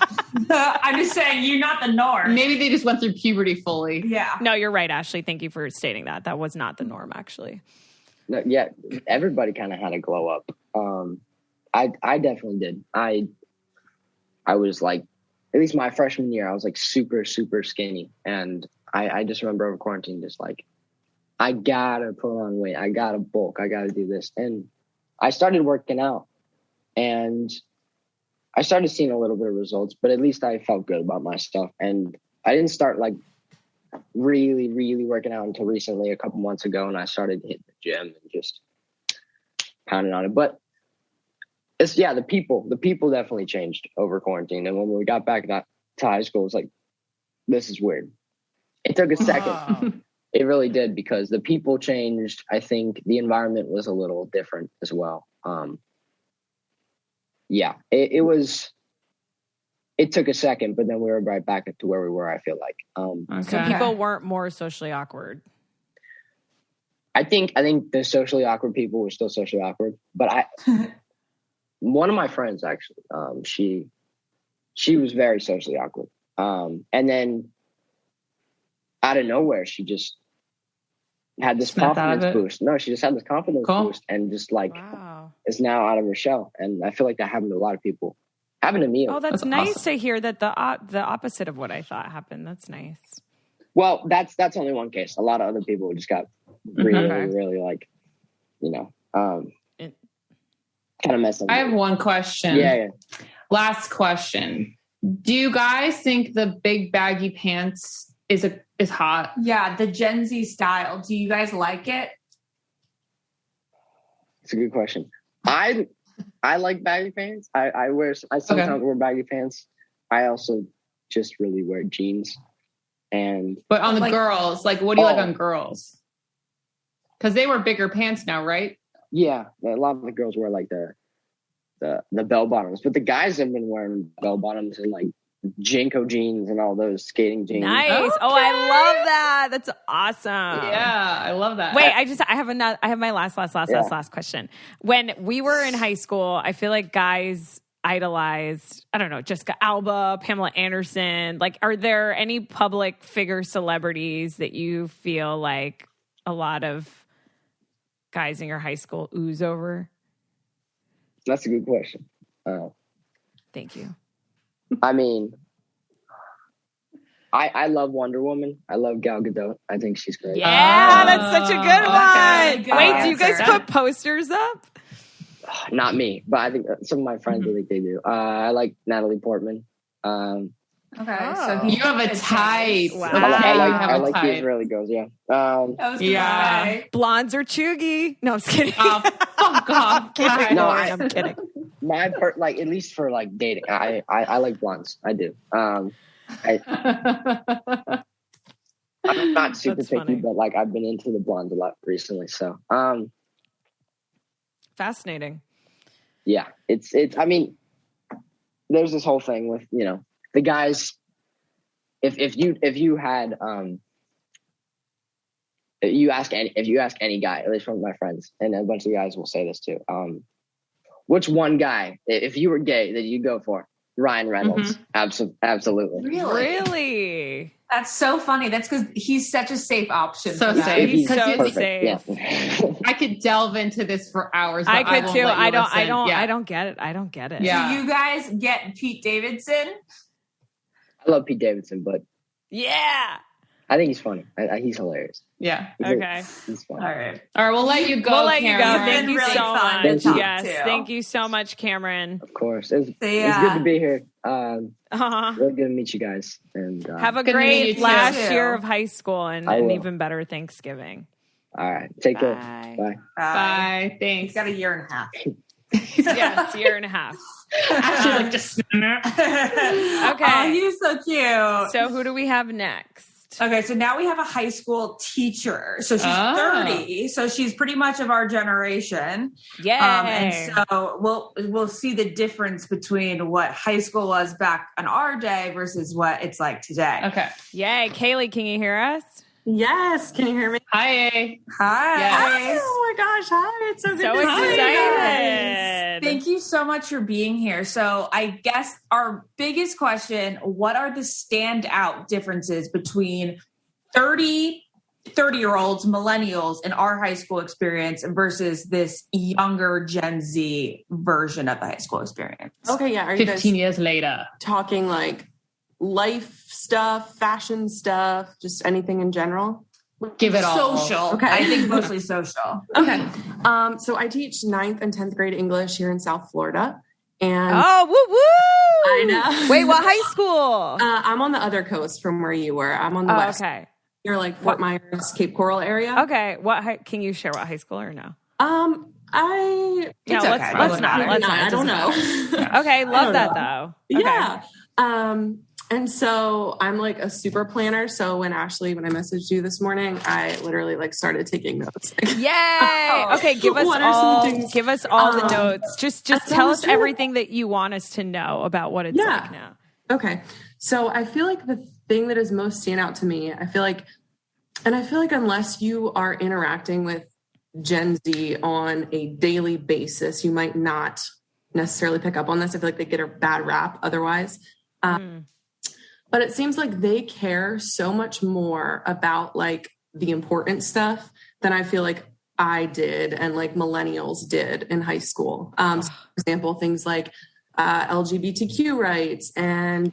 I'm just saying, you're not the norm. Maybe they just went through puberty fully. Yeah. No, you're right, Ashley. Thank you for stating that. That was not the norm, actually. No, yeah, everybody kind of had a glow up. I definitely did. I was like, at least my freshman year, I was like super, super skinny. And I just remember over quarantine, just like, I gotta put on weight. I gotta bulk. I gotta do this. And I started working out. And I started seeing a little bit of results, but at least I felt good about my stuff. And I didn't start like really, really working out until recently, a couple months ago. And I started hitting the gym and just pounding on it. But it's, the people definitely changed over quarantine. And when we got back to high school, it was like, this is weird. It took a second. Wow. It really did, because the people changed. I think the environment was a little different as well. It took a second, but then we were right back to where we were, I feel like. Okay. So people weren't more socially awkward. I think the socially awkward people were still socially awkward, but one of my friends actually, she was very socially awkward. And then out of nowhere, she just had this confidence boost. No, she just had this confidence boost and just like is now out of her shell. And I feel like that happened to a lot of people. Happened to me. Oh, that's nice awesome to hear that the opposite of what I thought happened. That's nice. Well, that's only one case. A lot of other people just got really like, kind of messed up. I have one question. Yeah. Last question. Do you guys think the big baggy pants is hot? Yeah, the Gen Z style. Do you guys like it? It's a good question. I like baggy pants. I sometimes wear baggy pants. I also just really wear jeans. But on the girls, like, what do you like on girls? Because they wear bigger pants now, right? Yeah, a lot of the girls wear like the bell bottoms, but the guys have been wearing bell bottoms and like Jinko jeans and all those skating jeans. Nice. Okay. Oh, I love that. That's awesome. Yeah, I love that. Wait, I have my last question. When we were in high school, I feel like guys idolized, I don't know, Jessica Alba, Pamela Anderson. Like, are there any public figure celebrities that you feel like a lot of guys in your high school ooze over? That's a good question. Thank you. I mean, I love Wonder Woman. I love Gal Gadot. I think she's great. Yeah, that's such a good one. Good Wait, answer. do you guys put posters up? Not me, but I think some of my friends, I think they do. I like Natalie Portman. So you have a type. Wow. I like the Israeli girls. Yeah. Blondes or chuggy? No, I'm just kidding. Oh, fuck off. I'm kidding. At least for like dating, I like blondes. I do. I'm not super That's picky, funny. but like I've been into the blondes a lot recently. So, Fascinating. yeah, it's. I mean, there's this whole thing with the guys. if you had if you ask any guy, at least from my friends, and a bunch of guys will say this too, which one guy, if you were gay, that you'd go for? Ryan Reynolds. Absolutely. Really? That's so funny. That's because he's such a safe option. So for safe. He's so perfect. safe. Yeah. I could delve into this for hours. But I could won't too. let you I listen. Yeah. don't get it. I don't get it. Yeah. Do you guys get Pete Davidson? I love Pete Davidson, but Yeah. I think he's funny. He's hilarious. Yeah. Okay. He's funny. All right. All right. We'll let you go. We'll let you go. Cameron. Thank you Really so fun much. to talk Yes. to. Thank you so much, Cameron. Of course. It's Yeah. good to be here. Uh-huh. Really good to meet you guys. And Have a Good to meet great you last too. year of high school and I an will. even better Thanksgiving. all right. Take care. Bye. Bye. Bye. He's Thanks. got a year and a half. Yes, year and a half. Actually, like just Okay. Oh, he's so cute. So who do we have next? Okay, so now we have a high school teacher. So she's Oh. 30. So she's pretty much of our generation. Yay. And so we'll see the difference between what high school was back on our day versus what it's like today. Okay. Yay. Kaylee, can you hear us? Yes. Can you hear me? Hi. Hi. Yes. Oh my gosh. Hi. It's so good So to see you guys. excited. Thank you so much for being here. So I guess our biggest question, what are the standout differences between 30-year-olds, millennials in our high school experience versus this younger Gen Z version of the high school experience? Okay. Yeah. Are you 15 guys years later. talking like life stuff, fashion stuff, just anything in general? Give it all. Social. Okay. I think mostly social. Okay. So I teach 9th and 10th grade English here in South Florida. And Oh, woo woo! I know. Wait, what high school? I'm on the other coast from where you were. I'm on the west. Okay. You're like Fort Myers, Cape Coral area. Okay. Can you share what high school or no? I It's let's okay. not. Doesn't matter. Let's not. I don't know. Okay, love don't that know. though. Okay. Yeah. And so I'm like a super planner. So when I messaged you this morning, I literally like started taking notes. Yay! Okay, give us What are some all. things? Give us all the notes. Just tell us sure. everything that you want us to know about what it's like now. Okay. So I feel like the thing that is most stand out to me, I feel like unless you are interacting with Gen Z on a daily basis, you might not necessarily pick up on this. I feel like they get a bad rap otherwise. But it seems like they care so much more about like the important stuff than I feel like I did and like millennials did in high school. So for example, things like LGBTQ rights and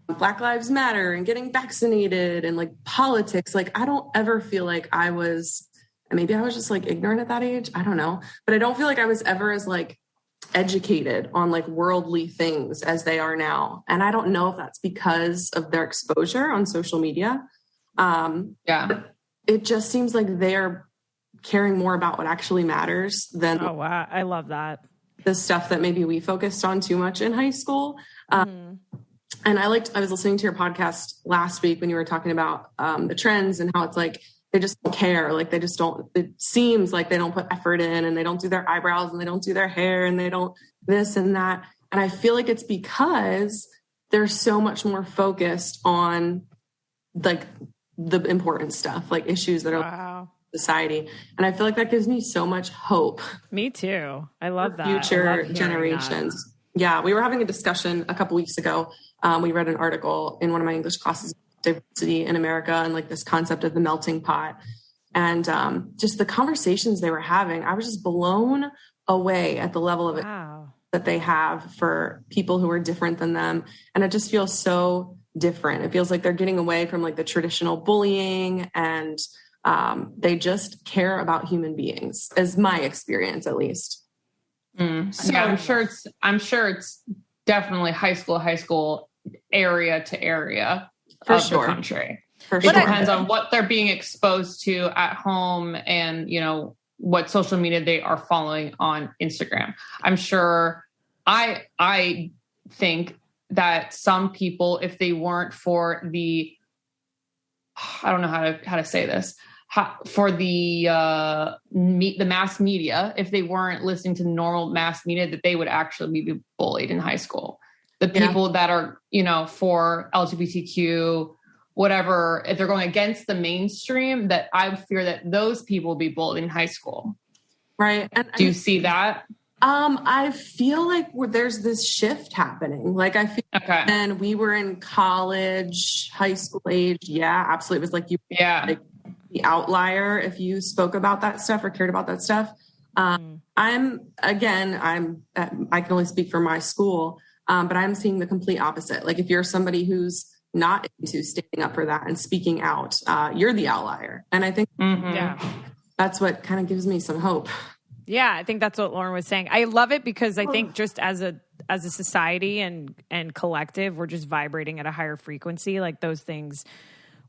Black Lives Matter and getting vaccinated and like politics. Like I don't ever feel like I was, and maybe I was just like ignorant at that age. I don't know. But I don't feel like I was ever as like educated on like worldly things as they are now. And I don't know if that's because of their exposure on social media. Yeah. It just seems like they're caring more about what actually matters than Oh wow, I love that. the stuff that maybe we focused on too much in high school. And I was listening to your podcast last week when you were talking about the trends and how it's like, they just don't care. Like they just don't, it seems like they don't put effort in and they don't do their eyebrows and they don't do their hair and they don't this and that. And I feel like it's because they're so much more focused on like the important stuff, like issues that are Wow. society. And I feel like that gives me so much hope. Me too. I love that. I Future love hearing generations. Yeah, we were having a discussion a couple weeks ago. We read an article in one of my English classes, diversity in America, and like this concept of the melting pot. And just the conversations they were having, I was just blown away at the level of that. it Wow. that they have for people who are different than them. And it just feels so different. It feels like they're getting away from like the traditional bullying and they just care about human beings, as my experience, at least. So I'm sure it's definitely high school area to area of the country. For It sure. depends on what they're being exposed to at home and, you know, what social media they are following on Instagram. I'm sure I think that some people, if they weren't for the, I don't know how to say this, for the mass media, if they weren't listening to normal mass media, that they would actually be bullied in high school. The people that are, you know, for LGBTQ whatever, if they're going against the mainstream, that I fear that those people will be bullied in high school. Right. And do you see that? I feel like there's this shift happening. Like I feel when we were in college, high school age. Yeah, absolutely. It was like like the outlier if you spoke about that stuff or cared about that stuff. I can only speak for my school, but I'm seeing the complete opposite. Like if you're somebody who's not into standing up for that and speaking out, you're the outlier. And I think that's what kind of gives me some hope. Yeah, I think that's what Lauren was saying. I love it because I think just as a society and collective, we're just vibrating at a higher frequency. Like those things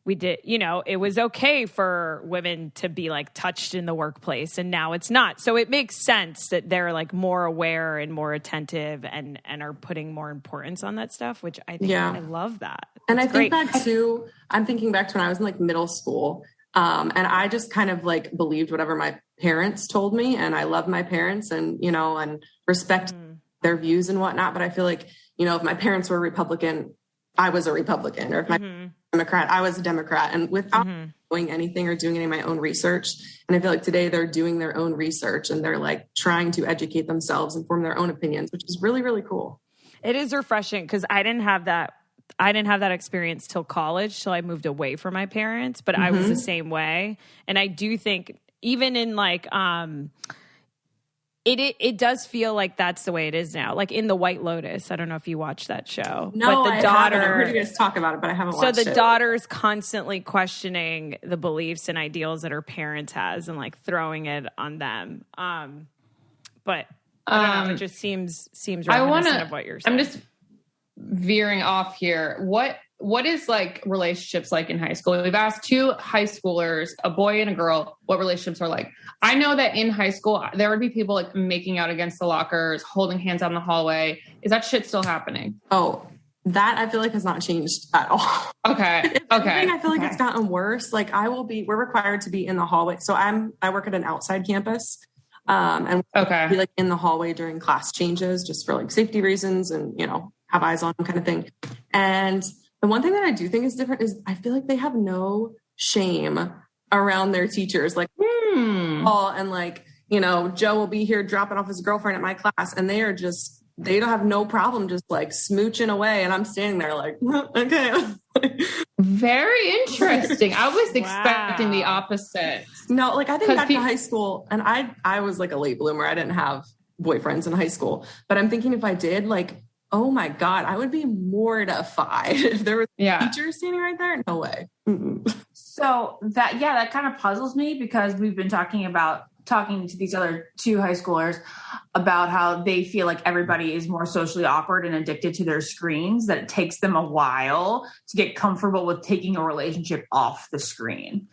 we did, it was okay for women to be like touched in the workplace, and now it's not. So it makes sense that they're like more aware and more attentive and are putting more importance on that stuff, which I think I love that. And I think I'm thinking back to when I was in like middle school. And I just kind of like believed whatever my parents told me, and I love my parents and, and respect their views and whatnot. But I feel like, if my parents were Republican, I was a Republican, or if my Democrat, I was a Democrat, and without doing anything or doing any of my own research. And I feel like today they're doing their own research and they're like trying to educate themselves and form their own opinions, which is really, really cool. It is refreshing because I didn't have that experience till college, till I moved away from my parents, but I was the same way. And I do think even in like, it does feel like that's the way it is now. Like in The White Lotus, I don't know if you watched that show. No, but the daughter, I heard you guys talk about it, but I haven't watched it. So the daughter's constantly questioning the beliefs and ideals that her parents has and like throwing it on them. But I don't know, it just seems reminiscent of what you're saying. I'm just veering off here. What is like relationships like in high school? We've asked 2 high schoolers, a boy and a girl, what relationships are like. I know that in high school, there would be people like making out against the lockers, holding hands out in the hallway. Is that shit still happening? Oh, that I feel like has not changed at all. Okay. I feel like it's gotten worse. Like we're required to be in the hallway. So I work at an outside campus. And we'll be like in the hallway during class changes, just for like safety reasons and, have eyes on them kind of thing. And the one thing that I do think is different is I feel like they have no shame around their teachers. Like, and like, Joe will be here dropping off his girlfriend at my class, and they don't have no problem just like smooching away. And I'm standing there like, okay. Very interesting. I was expecting the opposite. No, like I think back to high school, and I was like a late bloomer. I didn't have boyfriends in high school, but I'm thinking if I did, like, oh my God, I would be mortified if there was a teacher standing right there. No way. So that kind of puzzles me because we've been talking to these other 2 high schoolers about how they feel like everybody is more socially awkward and addicted to their screens, that it takes them a while to get comfortable with taking a relationship off the screen.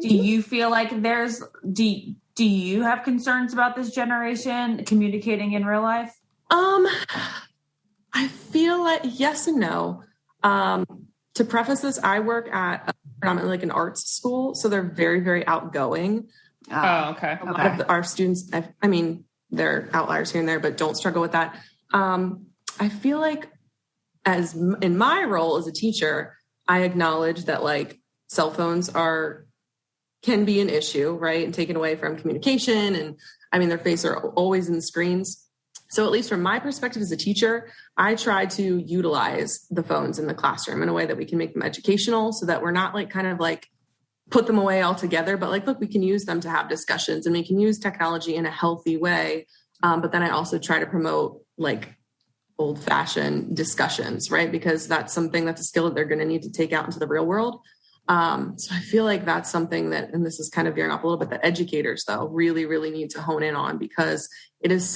Do you feel like do you have concerns about this generation communicating in real life? I feel like yes and no. To preface this, I work at predominantly like an arts school, so they're very, very outgoing. Okay. A lot of our students, I mean, they're outliers here and there, but don't struggle with that. I feel like as in my role as a teacher, I acknowledge that like cell phones can be an issue, right? And taken away from communication. And I mean, their faces are always in the screens. So at least from my perspective as a teacher, I try to utilize the phones in the classroom in a way that we can make them educational so that we're not like kind of like put them away altogether, but like, look, we can use them to have discussions and we can use technology in a healthy way. But then I also try to promote like old fashioned discussions, right? Because that's a skill that they're going to need to take out into the real world. So I feel like that's something that, and this is kind of veering off a little bit, that educators though really, really need to hone in on, because it is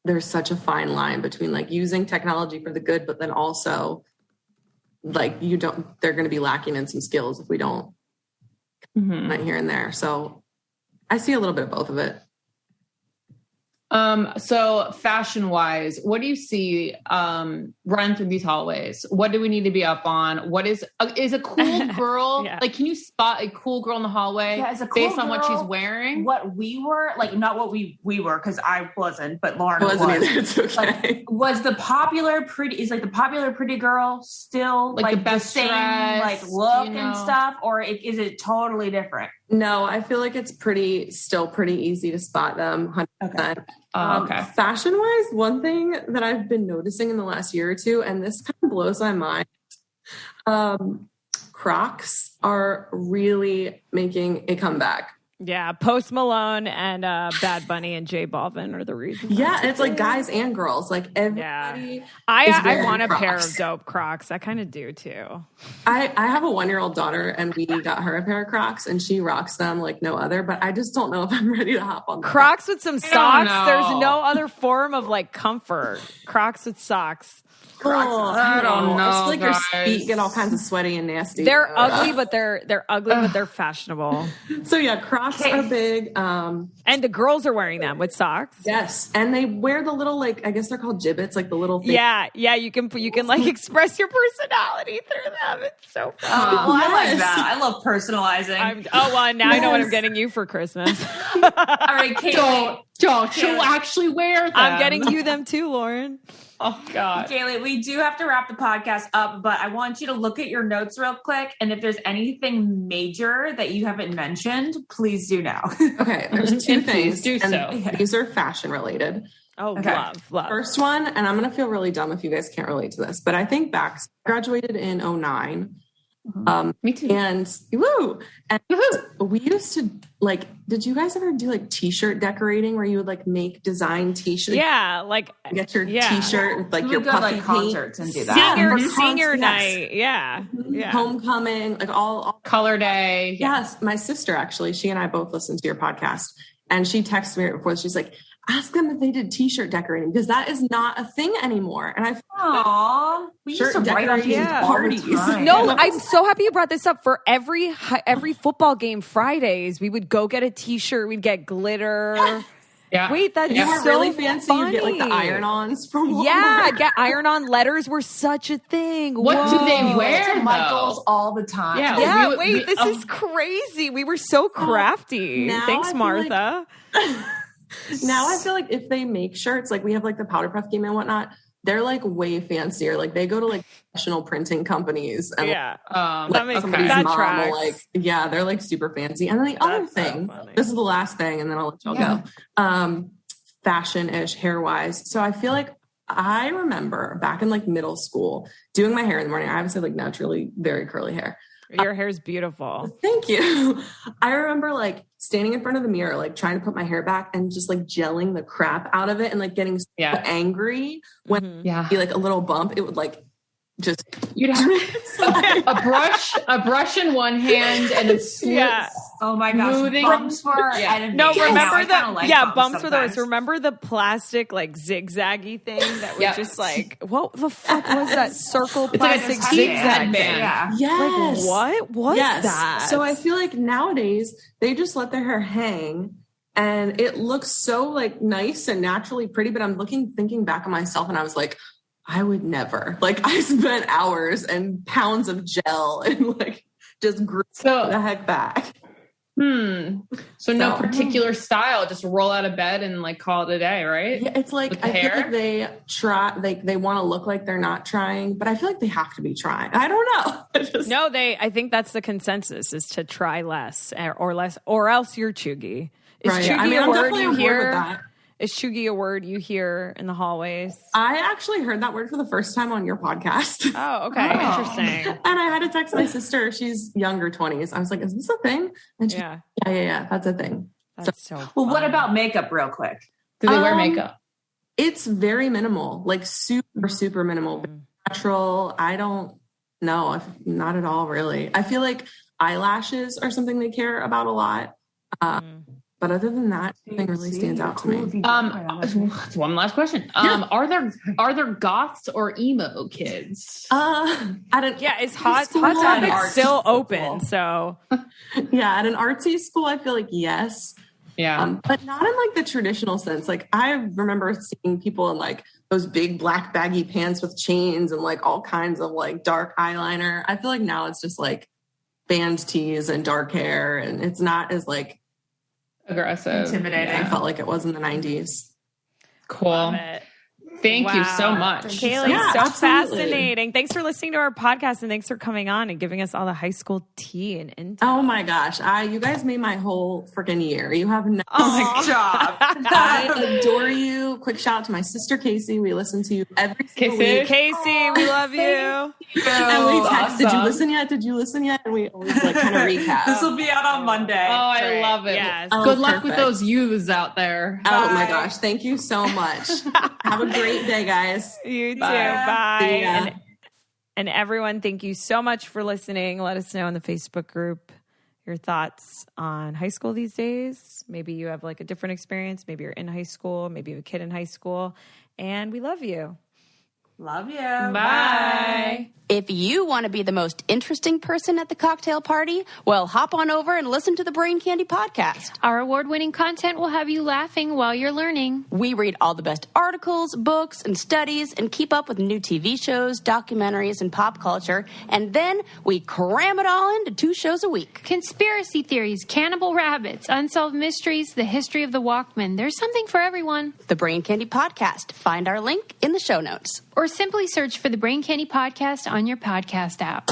there's such a fine line between like using technology for the good, but then also like they're going to be lacking in some skills if we don't right here and there. So I see a little bit of both of it. So fashion wise, what do you see run through these hallways? What do we need to be up on? What is a cool girl? Yeah. Like, can you spot a cool girl in the hallway based on what she's wearing? What we were, like, not what we were, because I wasn't, but Lauren wasn't was. either. It's okay. Like, was the popular pretty girl still like the best same dressed, like look you know? and stuff, or is it totally different? No, I feel like it's still pretty easy to spot them. 100%. Okay. Fashion wise, one thing that I've been noticing in the last year or two, and this kind of blows my mind, Crocs are really making a comeback. Yeah, Post Malone and Bad Bunny and J Balvin are the reasons. Yeah, it's like guys and girls. Like everybody. Yeah. I wearing want a Crocs. pair of dope Crocs. I kind of do too. I have a 1-year-old daughter, and we got her a pair of Crocs, and she rocks them like no other. But I just don't know if I'm ready to hop on them. Crocs with some socks. know. There's no other form of like comfort. Crocs with socks. I don't know, I feel like guys. your feet get all kinds of sweaty and nasty. They're ugly, but they're fashionable. So yeah, Crocs are big. And the girls are wearing them with socks. Yes, and they wear the little, like, I guess they're called gibbets, like the little thing. Yeah, you can like express your personality through them. It's so fun. Well, I like Yes. that. I love personalizing. Now I know what I'm getting you for Christmas. All right, Kaylee. She'll actually wear them. I'm getting you them too, Lauren. Oh God. Kaylee, we do have to wrap the podcast up, but I want you to look at your notes real quick. And if there's anything major that you haven't mentioned, please do now. Okay, there's two things. do and so. These are fashion related. Oh, Okay. love. First one, and I'm going to feel really dumb if you guys can't relate to this, but I think back, graduated in 2009. Me too. And we used to, like, did you guys ever do like t-shirt decorating where you would like make design t-shirts? Yeah, like Get your t-shirt with like We your would go to puffy like paint. concerts and do that. senior Yes. night. Yeah. Yeah. Homecoming, like all Color day. Yes, my sister actually, she and I both listened to your podcast, and she texted me right before. She's like, ask them if they did t-shirt decorating, because that is not a thing anymore. And I Aww. We used to write on these decorating parties. No, I'm so happy you brought this up. For every football game Fridays, we would go get a t-shirt. We'd get glitter. Yeah. Wait, that's you were so really fancy. funny. You get like the iron-ons from Walmart. Yeah, get iron-on letters were such a thing. What do they Whoa. wear? To Michael's all the time. Yeah. Yeah, We- this is crazy. We were so crafty. now Thanks, I feel Martha. Now I feel like if they make shirts, like we have like the Powder Puff game and whatnot, they're like way fancier. Like they go to like professional printing companies and Yeah. like somebody's that mom tracks. will like, yeah, they're like super fancy. And then the other That's so thing, funny. this is the last thing, and then I'll let y'all go. Fashion-ish, hair-wise. So I feel like I remember back in like middle school doing my hair in the morning. I obviously like naturally very curly hair. Your hair's beautiful. Thank you. I remember like standing in front of the mirror, like trying to put my hair back and just like gelling the crap out of it and like getting so angry when it'd be like a little bump. It would like just You'd have a brush in one hand and a Oh my gosh. Smoothing. Bumps were No, remember that? bumps were the worst. Remember the plastic like zigzaggy thing that was just like, what the fuck was that circle plastic zigzag band? Yeah. yes. Like, what was that? So I feel like nowadays they just let their hair hang and it looks so like nice and naturally pretty. But I'm thinking back on myself and I was like, I would never. Like I spent hours and pounds of gel and like just grew the heck back. So no particular style, just roll out of bed and like call it a day, right? Yeah, it's like I feel like they try, they want to look like they're not trying, but I feel like they have to be trying. I don't know. I think that's the consensus is to try less or else you're chuggy. Is chuggy a word you hear? Is chuggy a word you hear in the hallways? I actually heard that word for the first time on your podcast. Oh, okay. Interesting. And I had to text my sister. She's younger 20s. I was like, is this a thing? And she, yeah, that's a thing. That's so Well, what about makeup real quick? Do they wear makeup? It's very minimal, like super, super minimal. Natural. I don't know. Not at all, really. I feel like eyelashes are something they care about a lot. But other than that, nothing really stands out to me. One last question. Are there goths or emo kids? Is Hot Topic still open? So yeah, at an artsy school, I feel like yes. Yeah. But not in like the traditional sense. Like I remember seeing people in like those big black baggy pants with chains and like all kinds of like dark eyeliner. I feel like now it's just like band tees and dark hair, and it's not as like aggressive, intimidating. I felt like it was in the 90s. Cool. Thank you so much. Kaylee, Yeah, so absolutely. fascinating. Thanks for listening to our podcast, and thanks for coming on and giving us all the high school tea and intel. Oh my gosh. You guys made my whole freaking year. You have no job. I adore you. Quick shout out to my sister Casey. We listen to you every single week. Casey, we love you. And we text, did you listen yet? Did you listen yet? And we always like kind of recap. This will be out on Monday. Oh, I love it. Yes. Good luck with those youths out there. Oh my gosh. Thank you so much. Have a great day, guys. You too. Bye. Bye. And everyone, thank you so much for listening. Let us know in the Facebook group your thoughts on high school these days. Maybe you have like a different experience. Maybe you're in high school. Maybe you have a kid in high school. And we love you. Love you. Bye. If you want to be the most interesting person at the cocktail party, well, hop on over and listen to the Brain Candy podcast. Our award-winning content will have you laughing while you're learning. We read all the best articles, books, and studies and keep up with new TV shows, documentaries, and pop culture. And then we cram it all into 2 shows a week. Conspiracy theories, cannibal rabbits, unsolved mysteries, the history of the Walkman. There's something for everyone. The Brain Candy podcast. Find our link in the show notes. Or simply search for the Brain Candy podcast on your podcast app.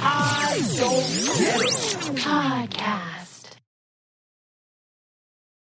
I don't get it. Podcast.